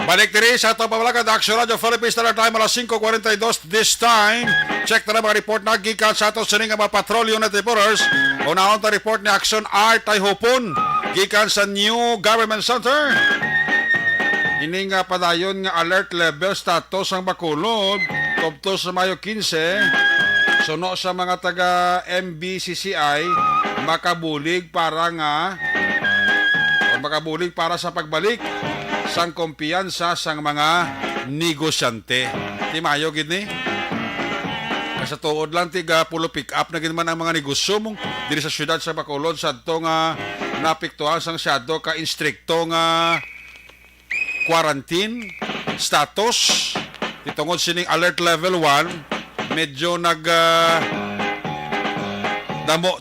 Balik diri sa itong pamalakan Action Radio Philippines Standard Time alas 5:42 this time. Check na mga report na gikan sa ato sining mga patrol unit reporters. Unahon ta report ni Action R Tayhupon gikan sa New Government Center. Ini nga padayon nga alert level status ang Bacolod tubto sa Mayo 15. Suno sa mga taga MBCCI makabulig para sa pagbalik sang kumpiyansa sang mga negosyante. Di mayo gid ni. Sa tuod lang tiga pulo pick up na gid man ang mga negosyo mong diri sa syudad sa Bacolod sadto nga napiktuhan sang syado ka instrikto nga quarantine status. Titungod sining alert level 1 medyo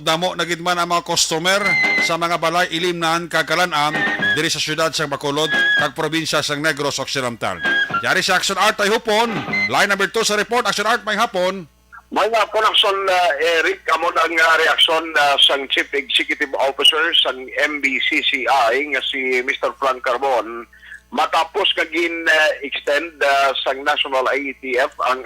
damo na gid man ang mga customer sa mga balay ilimnan kagalan-am diri sa syudad sa Bacolod kag probinsya sa Negros Occidental. Yari sa Action Art Tayhupon, line number 2 sa report. Action Art may hapon.
May nga po Eric, amo ang reaksyon sang Chief Executive Officer sang MBCCI nga si Mr. Frank Carbon matapos kagin extend sang National IETF ang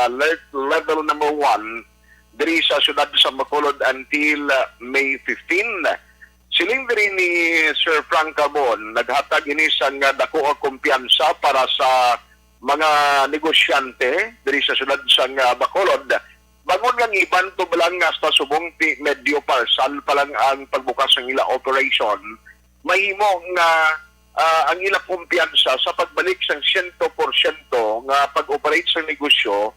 alert level number 1 diri sa syudad sa Bacolod until May 15. Siling diri ni Sir Frank Carbon naghatag ini sang dako nga kumpiyansa para sa mga negosyante diri sa syudad sa Bacolod. Bagon lang iban to balang hasta subong medyo parcel pa lang ang pagbukas ng ila operation. Mahimo nga ang ila kumpiyansa sa pagbalik sang 100% nga pag-operate sa negosyo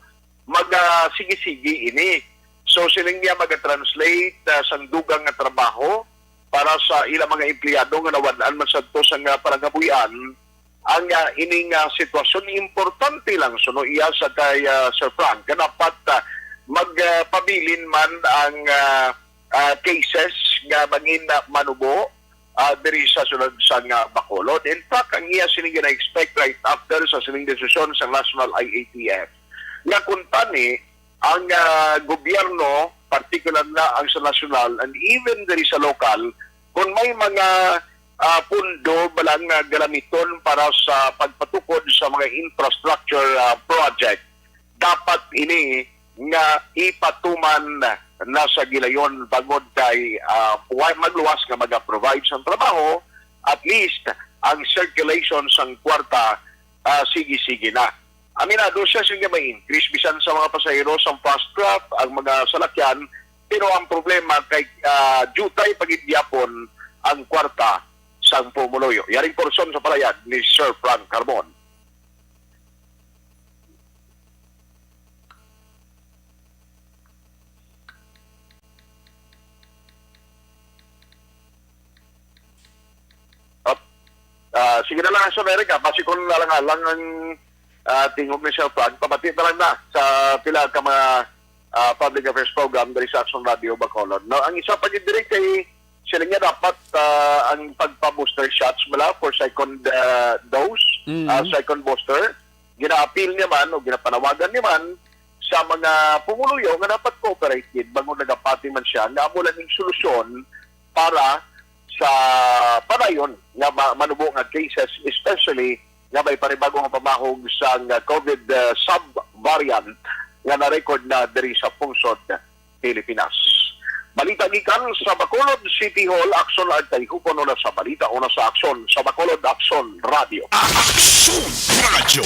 sige-sige ini. So siling niya mag-translate sa dugang nga trabaho para sa ilang mga empleyado nga nawadaan man sadto sa panagabuyan ang ining sitwasyon. Importante lang suno iya sa kay Sir Frank dapat magpabilin man ang cases nga mangin manubo diri sa sunod sa Bacolod. In fact, ang iya sining na-expect right after sa sining desisyon sa National IATF nga kuntani ang gobyerno, particular na ang sa national and even diri sa local, kung may mga pundo balang galamiton para sa pagpatukod sa mga infrastructure project, dapat ini nga ipatuman na sa gilayon bagod kay magluwas nga mag-provide sa trabaho, at least ang circulation sang kwarta sige-sige na. Aminado siya nga may increase bisan sa mga pasahero sa fast craft, ang mga salakyan, pero ang problema kay jutay pagidyapon ang kwarta sang pumuloyo. Yaring porson sa palayan ni Sir Frank Carbon. Sige na lang sa Amerika, basi kung lalang ang tingog ni Sir Frank, pamati na lang na sa pila ka mga public affairs program dari sa Action Radio Bacolod. No, ang isa pa diri kay sila nga dapat ang pagpa-booster shots mula for second dose, second booster. Gina-appeal niya man o ginapanawagan niya man sa mga pumuluyo nga dapat cooperate bago nagapati man siya nga amo lang ng solusyon para sa padayon nga manubo nga cases, especially nga may panibagong pamahog sa COVID sub-variant nga na-record na diri sa pungsod Pilipinas. Balita gikan sa Bacolod City Hall, Action at Tayhupon na sa balita una sa Action sa Bacolod Action Radio.
Action Radio.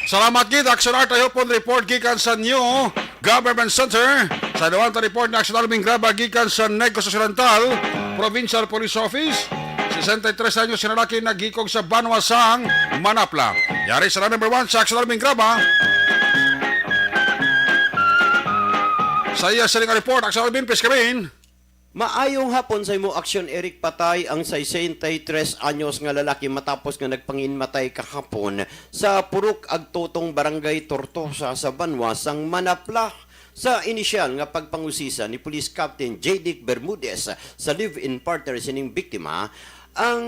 Salamat gid Action Art Tayhupon report gikan sa New Government Center. Sa duwan ta report na Action Alvin Graba gikan sa Negros Occidental Provincial Police Office. 63 anyos sinalaki naghikog sa Banwasang, Manapla. Yari sa number 1 sa Action Alvin Graba. Sa iya sa report, Action Alvin, please come in.
Maayong hapon sa imo Action Eric Patay ang 63 anyos nga lalaki matapos nga nagpanginmatay kahapon sa Purok Agtutong Barangay Tortosa sa Banwasang, Manapla. Sa inisyal nga pagpangusisa ni Police Captain J. Dick Bermudez sa live-in partner sining biktima, Ang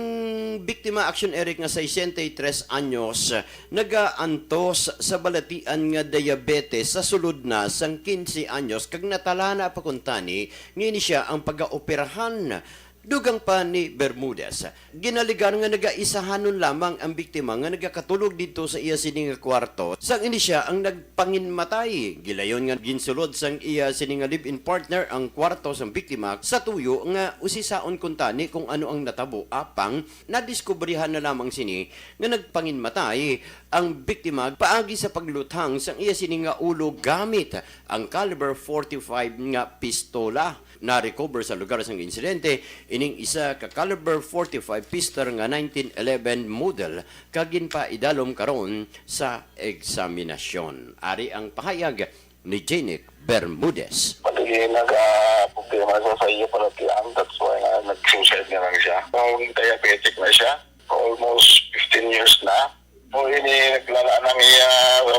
biktima Action Eric nga 63 anyos nagaantos sa balatian nga diabetes sa sulod na sang 15 anyos kag natalana pa kuntani ngini siya ang pagaoperahan. Dugang pa ni Bermudez. Ginaligan nga nagaisahanon lamang ang biktima nga nagakatulog dito sa iya sining nga kwarto. Sang ini siya ang nagpanginmatay. Gilayon nga ginsulod sang iya sining nga live-in partner ang kwarto sang biktima sa tuyo nga usisaon kuntani kung ano ang natabo apang nadiskubrihan na lamang sini nga nagpanginmatay ang biktima paagi sa pagluthang sang iya sining nga ulo gamit ang caliber 45 nga pistola na recover sa lugar sang insidente ining isa ka caliber 45 pistol nga 1911 model kagin pa idalom karon sa eksaminasyon. Ari ang pahayag ni Janek Bermudez.
Pati nag-problema sa iyo pala tiyang, that's why nag-suicide na lang siya. Kung diabetic na siya, almost 15 years na. Kung ini naglala ng iya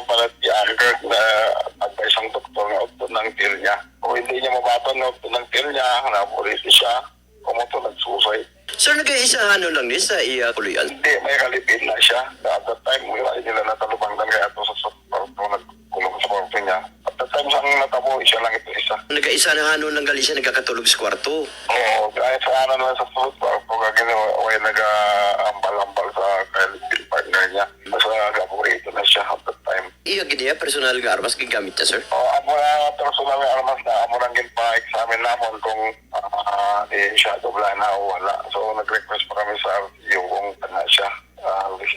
pala tiyang na advice ang doktor na upto ng pill niya. Kung hindi niya mabaton na upto ng pill niya, napolisi siya, kumunto nag-suicide.
Sir, nag-iisahan lang ni sa iya kuluyan?
Hindi, may kalipin na siya. At that time, wala nila natalubangdan kaya ito sa kwarto, nagkulong sa kwarto niya. At that time, siyang natabo, siya lang ito isa.
Nag-iisahan lang gali siya nagkakatulog sa kwarto?
Oo, kahit sa ano naman sa suot kwarto, kaginawa nag-ambal-ambal sa kalipin partner niya. Basta gaborito na siya at that time.
Iya, giniya, personal nga armas gigamit niya, sir?
Oo, amo na personal nga armas na amo nang ginpa-examine namon kung shadow blind na o wala. So, nag-request pa kami sa RTO kung ano siya.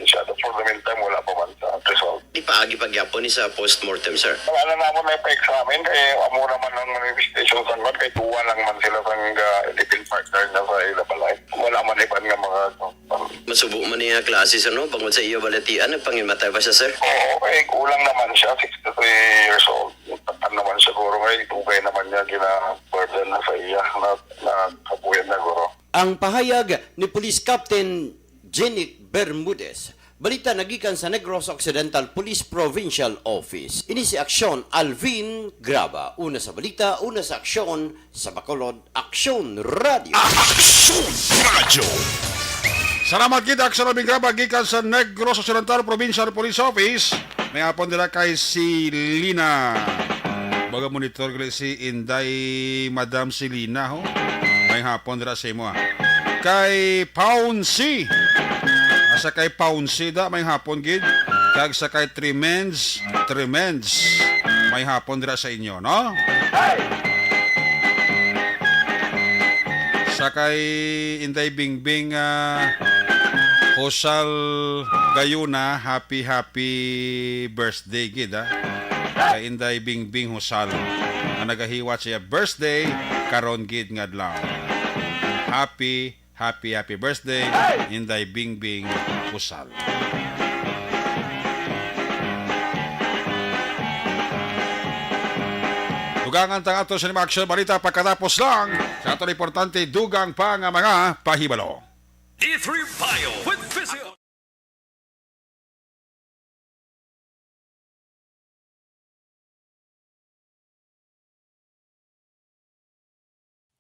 Shadow. For the meantime, wala pa man sa result.
Di paagi pagyapon ni sa post-mortem, sir?
Wala na naman may pa-examine kaya amo naman ang manifestation sa kwan kay tuwa lang man sila sa living partner na sa ilabalay. Wala man iban nga mga
Masubo man niya klase, sir, no? Bangod sa iyo balatian, nagpangimatay pa siya, sir?
Oo, kulang naman siya, 63 years old. Tatan naman siguro ngayon, tugay naman niya gina-burden na sa iya na kabuyan na guro.
Ang pahayag ni Police Captain Janek Bermudez. Balita nagikan sa Negros Occidental Police Provincial Office. Ini si Aksyon Alvin Graba. Una sa balita, una sa aksyon sa Bacolod, Aksyon Radio.
Aksyon Radio.
Salamat kita Aksyon Alvin Graba gikan sa Negros Occidental Provincial Police Office. May hapon nila kay si Lina. Baga monitor gali si Inday Madam si Lina ho. May hapon nila sa imo. Kay Pouncy. Asa kay Pouncy da may hapon gid. Kag sa kay Tremens may hapon dira sa inyo, no? Sa kay Inday Bingbing Hosal Gayuna, happy birthday gid ha. Kay Inday Bingbing Hosal. Ang nagahiwat siya birthday karon gid nga adlaw. Happy birthday, Inday Bingbing Husal. Dugangan tang ato sa lima aksyon balita pagkatapos lang sa ato importante dugang pa nga mga pahibalo.
E3 Bio with Physio.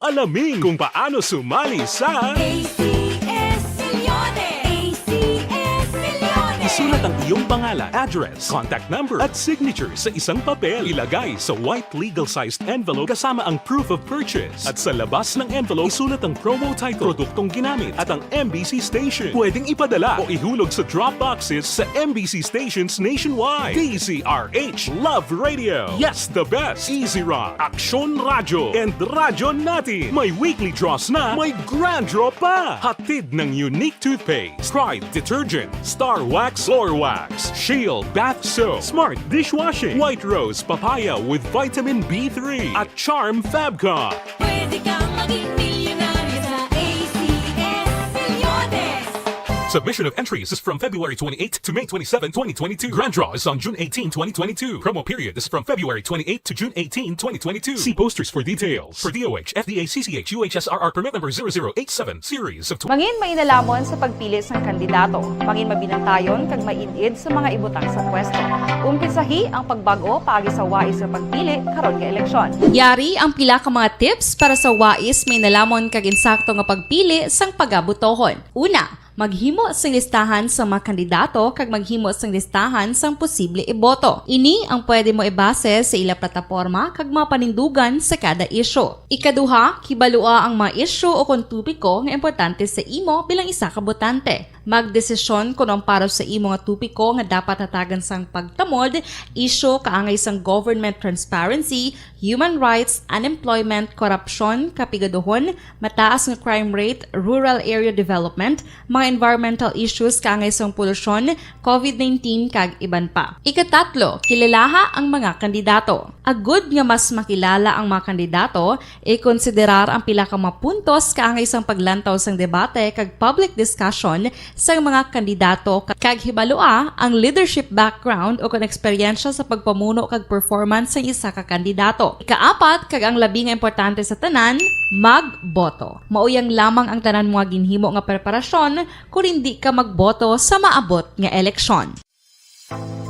Alamin kung paano sumali sa
ACS Milyones! ACS Milyones!
Isulat ang iyong pangalan, address, contact number at signature sa isang papel. Ilagay sa white legal-sized envelope kasama ang proof of purchase. At sa labas ng envelope, isulat ang promo title, produktong ginamit at ang MBC station. Pwedeng ipadala o ihulog sa drop boxes sa MBC stations nationwide. DZRH Love Radio. Yes, the best. Easy Rock, Aksyon Radio, and Radyo Natin. May weekly draws na, may grand draw pa. Hatid ng unique toothpaste, Pride Detergent, Star Wax Floor Wax, Shield Bath Soap, Smart Dishwashing, White Rose Papaya with Vitamin B3, at Charm Fabcon.
Pwede kang maging milyonaryo sa ACS Milyones!
Submission of entries is from February 28 to May 27, 2022. Grand draw is on June 18, 2022. Promo period is from February 28 to June 18, 2022. See posters for details. For DOH, FDA, CCH, UHSRR permit number 0087 series of
Mangin mainalamon sa pagpili sang kandidato. Mangin mabinantayon kag mainid sa mga ibutang sa pwesto. Umpisahi ang pagbago paagi sa wais sa pagpili karon nga eleksyon.
Yari ang pila ka mga tips para sa wais may nalamon kag insakto nga pagpili sang pagabutohon. Una, maghimo sang listahan sa mga kandidato kag maghimo sang listahan sang posible iboto. Ini ang pwede mo ibase sa ila plataporma kag mga panindugan sa kada issue. Ikaduha, kibalua ang mga issue o kung tupiko nga importante sa imo bilang isa ka botante. Magdesisyon kung ang para sa imo nga tupiko nga dapat hatagan sang pagtamod, issue kaangay sang government transparency, human rights, unemployment, korupsyon, kapigaduhon, mataas nga crime rate, rural area development, mga environmental issues kaangay sang polusyon, COVID-19 kag iban pa. Ikatatlo, kilalaha ang mga kandidato. Agud nga mas makilala ang mga kandidato, i-konsiderar ang pila ka mga puntos kaangay sang paglantaw sang debate kag public discussion sa mga kandidato kag hibalua ang leadership background o kung eksperyensya sa pagpamuno kag performance sa isa ka kandidato. Ikaapat kag ang labi nga importante sa tanan, magboto. Mauyang lamang ang tanan mga ginhimo nga preparasyon kung hindi ka magboto sa maabot nga eleksyon.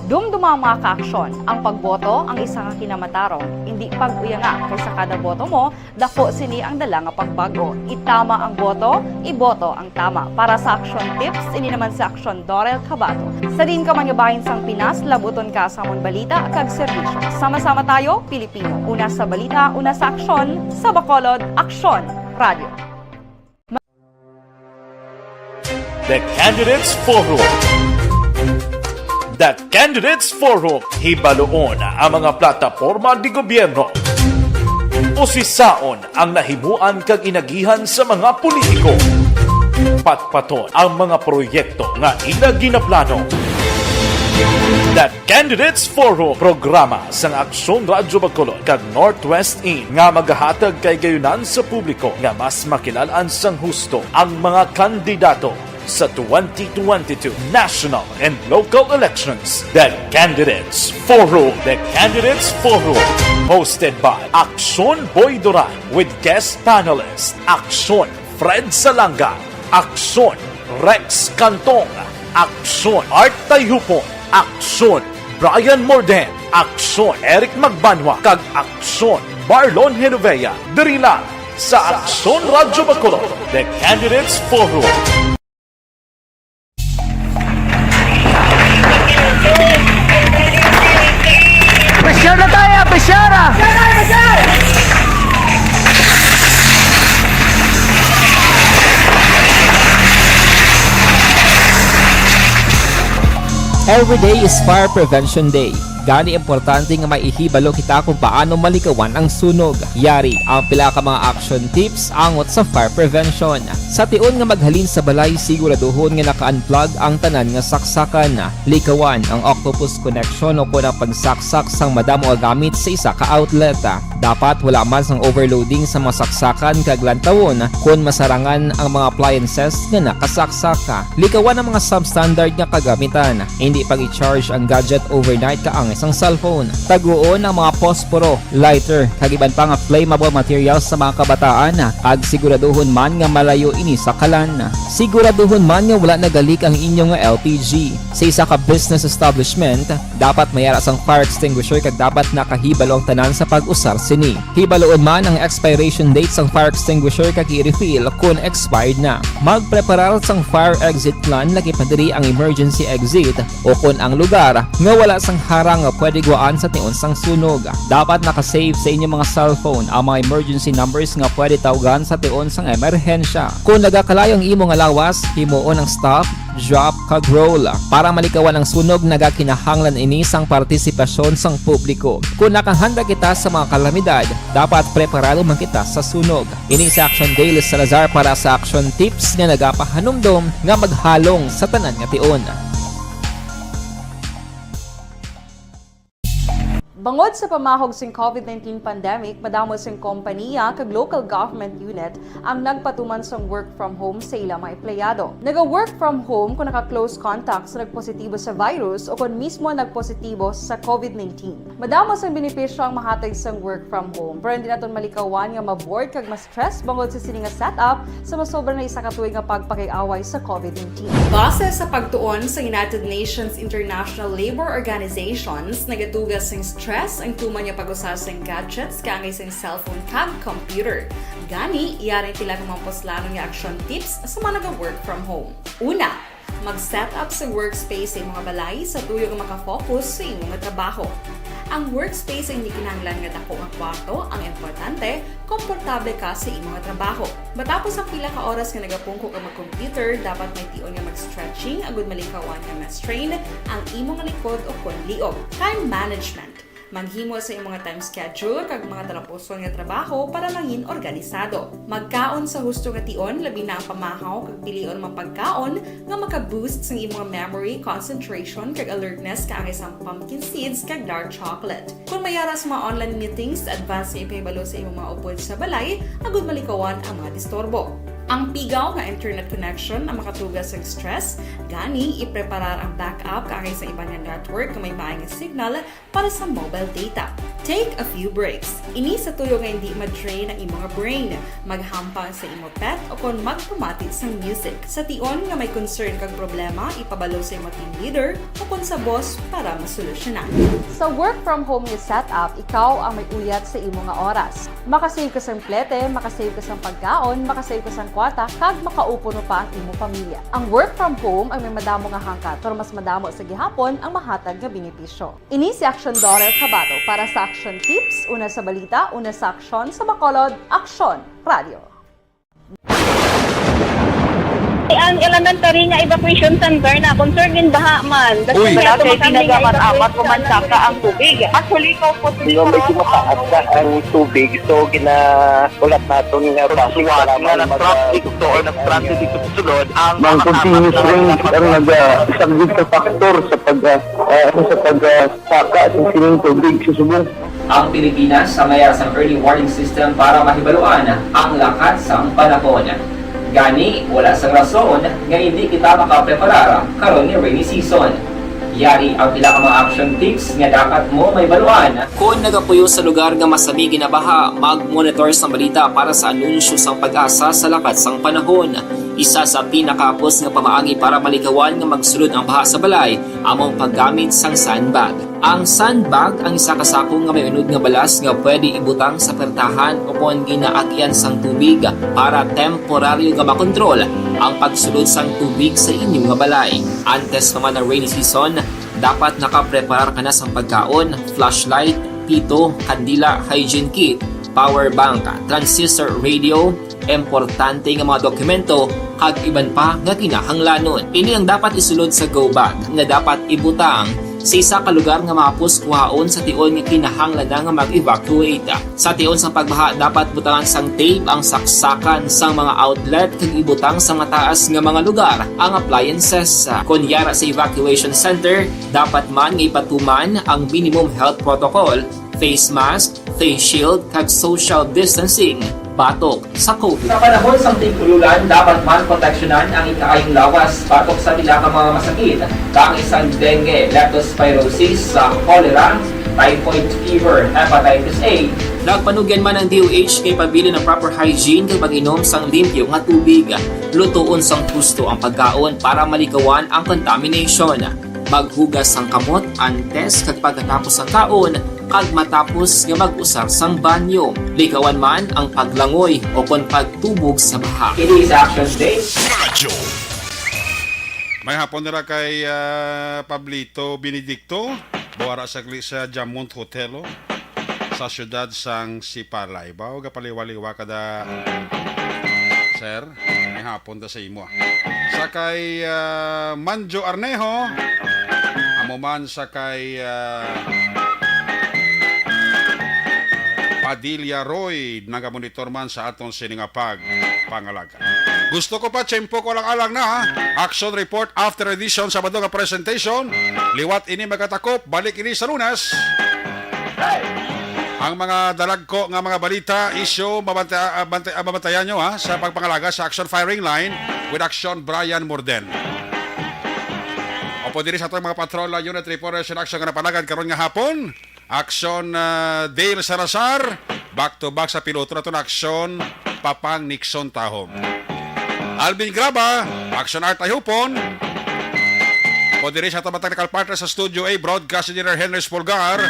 Dumduma mga kaaksyon, ang pagboto ang isa nga kinamatarong, hindi pag-uyanga kaysa kada boto mo, dako sini ang dala nga pagbago. Itama ang boto, iboto ang tama. Para sa action tips, ini naman sa action Dorel Cabato. Sa din ka manyabahin sang Pinas, labuton ka sa amon balita kag serbisyo. Sama-sama tayo, Pilipino. Una sa balita, una sa aksyon, sa Bacolod, Aksyon Radio.
The Candidates Forum. The Candidates Forum, hibaluon ang mga plataporma di gobyerno. Usisaon ang nahimuan kag inagihan sa mga politiko. Patpaton ang mga proyekto nga ila ginaplano. The Candidates Forum, programa sang Aksyon Radyo Bacolod kag Northwest In nga magahatag kay gayunan sa publiko nga mas makilalaan sang husto ang mga kandidato sa 2022 national and local elections. The Candidates Forum. The Candidates Forum. Hosted by Aksyon Boy Duran with guest panelists Aksyon Fred Salanga, Aksyon Rex Cantong, Aksyon Art Tayupon, Aksyon Brian Morden, Aksyon Eric Magbanwa, kag Aksyon Marlon Genovea. Diri lang sa Aksyon Radyo Bacolod. The Candidates Forum.
Besyara tayo! Besyara!
Every day is Fire Prevention Day. Gani importante nga maihibalo kita kung paano malikawan ang sunog. Yari ang pila ka mga action tips angot sa fire prevention. Sa tion nga maghalin sa balay, siguraduhon nga naka-unplug ang tanan nga saksakan. Likawan ang octopus connection o kung ang pagsaksak sang madamo gamit sa isa ka outlet. Dapat wala man sang overloading sa mga saksakan kag lantawon kung masarangan ang mga appliances nga nakasaksaka. Likawan ang mga substandard nga kagamitan. Hindi pag i-charge ang gadget overnight kaang isang cellphone. Taguon ang mga posporo, lighter, kag iban pa nga flammable materials sa mga kabataan. Ag siguraduhon man nga malayo ini sa kalan. Siguraduhon man nga wala nagalik ang inyong LPG. Sa isa ka business establishment, dapat mayara sang fire extinguisher kag dapat nakahibalo ang tanan sa pag-usar sini. Hibaloon man ang expiration date sang fire extinguisher kag i-refill kung expired na. Magpreparar sang fire exit plan lagi pa diri ang emergency exit o kung ang lugar nga wala sang harang nga pwede guaan sa tion sang sunog. Dapat nakasave sa inyong mga cellphone ang mga emergency numbers nga pwede tawagan sa tion sang emerhensya. Kung nagakalayo ang imo nga lawas, himuon ang stop, drop, kag roll. Para malikawan ang sunog, nagakinahanglan ini sang partisipasyon sang publiko. Kung nakahanda kita sa mga kalamidad, dapat preparado man kita sa sunog. Ini sa Action Daily Salazar para sa action tips nga nagapahanumdom nga maghalong sa tanan nga tion.
Bangod sa pamahog sing COVID-19 pandemic, madamo sing kompanya kag local government unit ang nagpatuman sang work from home sa ilang mga empleyado. Naga-work from home kung naka-close contact sa nagpositibo sa virus o kung mismo nagpositibo sa COVID-19. Madamo sang benepisyo ang mahatag sang work from home, pero hindi naton malikawan nga ma-bored kag ma-stress bangod sa sini nga setup sa masobra na isa ka tuig nga pagpakiaway sa COVID-19. Base sa pagtuon sa United Nations International Labour Organizations, nagatugas sing stress ang tuman nga pag-usar sing gadgets kangay sing cellphone kag computer. Gani, iyaring tila ng mga poslanon nga action tips sa mga nag-work from home. Una, mag-set up sa workspace sa imong balay sa tuyo nga makafocus sa imong trabaho. Ang workspace ay hindi kinahanglan nga dako nga kwarto, ang importante, komportable ka sa imong trabaho. Matapos ang pila ka oras nga nagapungko ka mag-computer, dapat may tion nga mag-stretching agud malikawan nga ma-strain ang imong likod o kon liog. Time management. Maghimo sa imong time schedule kag mga talapuson nga trabaho para maging organisado. Magkaon sa husto nga tion, labi na ang pamahaw kag pilion mga pagkaon nga maka-boost sa imong memory, concentration kag alertness kaangay sa pumpkin seeds kag dark chocolate. Kung mayara sa mga online meetings, advance nga ipahibalo sa imong mga upod sa balay, agud malikawan ang mga disturbo. Ang pigaw nga internet connection ang makatugas sa stress, gani ipreparar ang backup kaangay sa ibang network nga may maayong signal para sa mobile data. Take a few breaks. Ini sa tuyo nga hindi ma-drain ang imong brain, maghampang sa imong pet o kon magpumatit sa music. Sa tion nga may concern kag problema, ipabalo sa imong team leader o kon sa boss para masolusyonan. Sa work from home nga setup, ikaw ang may uyat sa imong nga oras. Makasave ka sa plete, makasave ka sa pagkaon, makasave ka sa kwata, kag makaupo no pa ang imong pamilya. Ang work from home ay may madamo nga hangkat, pero mas madamo sa gihapon ang mahatag nga benepisyo. Ini si Action Daughter Kabato para sa Action Tips, una sa balita, una sa aksyon, sa Bacolod, Aksyon Radio.
Ang elementary nga evacuation center na concern din baha man.
Uy!
Kasi tinagamat-amat kumansaka ang tubig. Actually, ko po
Di ba medyo mataas na ang tubig, so ginaulat natin nga pasiwat nga nag-traffic to or nag-transit dito sa sulod ang continuous rain ang nag-isagid ka factor sa pagsaka sa sining tubig sa subong.
Ang Pilipinas sa mayas ang early warning system para mahibaluan ang lakat sa panahon. Gani, wala sa rason nga hindi kita makapreparar karon ni rainy season. Yari ang pila ka mga action tips nga dapat mo may baluan. Kung nagapuyo sa lugar nga masabi ginabaha, mag-monitor sa balita para sa anunsyo sa pag-asa sa lakat sang panahon. Isa sa pinakapos nga pamaagi para malikawan nga magsulod ang baha sa balay, among paggamit sang sandbag. Ang sandbag ang isa kasakong nga may unod nga balas nga pwede ibutang sa pertahan o kung ginaagyan sang tubig para temporaryo nga makontrol ang pagsulod sang tubig sa inyong nga balay. Antes naman ng rainy season, dapat nakapreparar ka na sa pagkaon, flashlight, pito, kandila, hygiene kit, power bank, transistor radio, importante nga mga dokumento kag iban pa nga kinahanglanon. Ini ang dapat isulod sa go bag nga dapat ibutang sa isa ka lugar nga mapus kuhaon sa tion nga kinahanglan nga mag-evacuate. Sa tion sa pagbaha dapat butangan sang tape ang saksakan sang mga outlet kag ibutang sa mataas nga mga lugar ang appliances. Kunyara sa evacuation center, dapat man nga ipatuman ang minimum health protocol, face mask, face shield kag social distancing. Batok sa COVID. Sa panahon sa tingkululan, dapat man proteksyonan ang ikaayong lawas batok sa pila ka mga masakit, kang isang dengue, leptospirosis, cholera, typhoid fever, hepatitis A. Nagpanugyan man ang DOH kay pabili ng proper hygiene kay pag-inom sang limpyo nga tubig. Lutuon sang husto ang pagkaon para malikawan ang contamination. Maghugas sang kamot antes kag pagkatapos ang kaon kag matapos nga mag-usar sang banyo. Likawan man ang paglangoy o kon pagtubog sa baha. Ini sa Action Day.
May hapon nila kay Pablito Benedicto, buwara sa Jamont Hotel sa syudad sang Sipalay. Bao gapaliwaliwa kada sir, may hapon da sa imo. Sa kay Manjo Arnejo, amo man sa kay Padilla Roy, nagamonitor man sa aton siningapag pangalaga. Gusto ko pa, tiyempo ko lang-alang na ha. Action report after edition, Sabado nga presentation. Liwat ini magatakop, balik ini sa Lunes. Ang mga dalagko nga mga balita, isyo, mabantayan nyo ha, sa pagpangalaga sa Action Firing Line with Action Brian Morden. Opo diri sa itong mga patrola unit reporters in action nga napalagad karon nga hapon. Action Dale Salazar, back to back sa piloto na ito na Action Papang Nixon Tahom. Alvin Graba, Action Art Ayupon. O diri sa itong technical partner sa Studio A, Broadcast Engineer Henry Spolgar.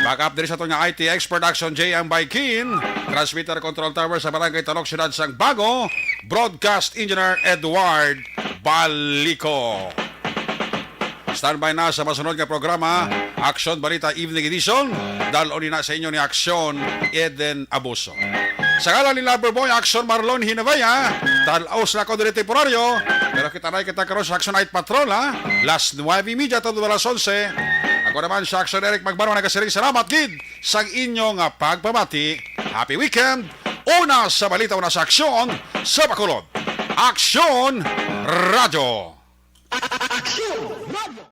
Back up diri sa itong IT Expert Action J. Ambaikin. Transmitter Control Tower sa Barangay Talok, Siyudad Sang Bago. Broadcast Engineer Edward Balico. Standby na sa masunod nga programa, Action Balita Evening Edition. Dalon na sa inyo ni Action Eden Abuso. Sa ngalan ni Loverboy, Action Marlon Hinavaya. Talaos na ko diri temporaryo. Pero kita karon sa Action Night Patrol ha. Last 9:30 to 11:11. Ako naman sa Action Eric Magbarwa nagasiring salamat gid sa inyong pagpamati. Happy weekend! Una sa balita, una sa aksyon sa Bacolod. Action Radio!
Action Radio!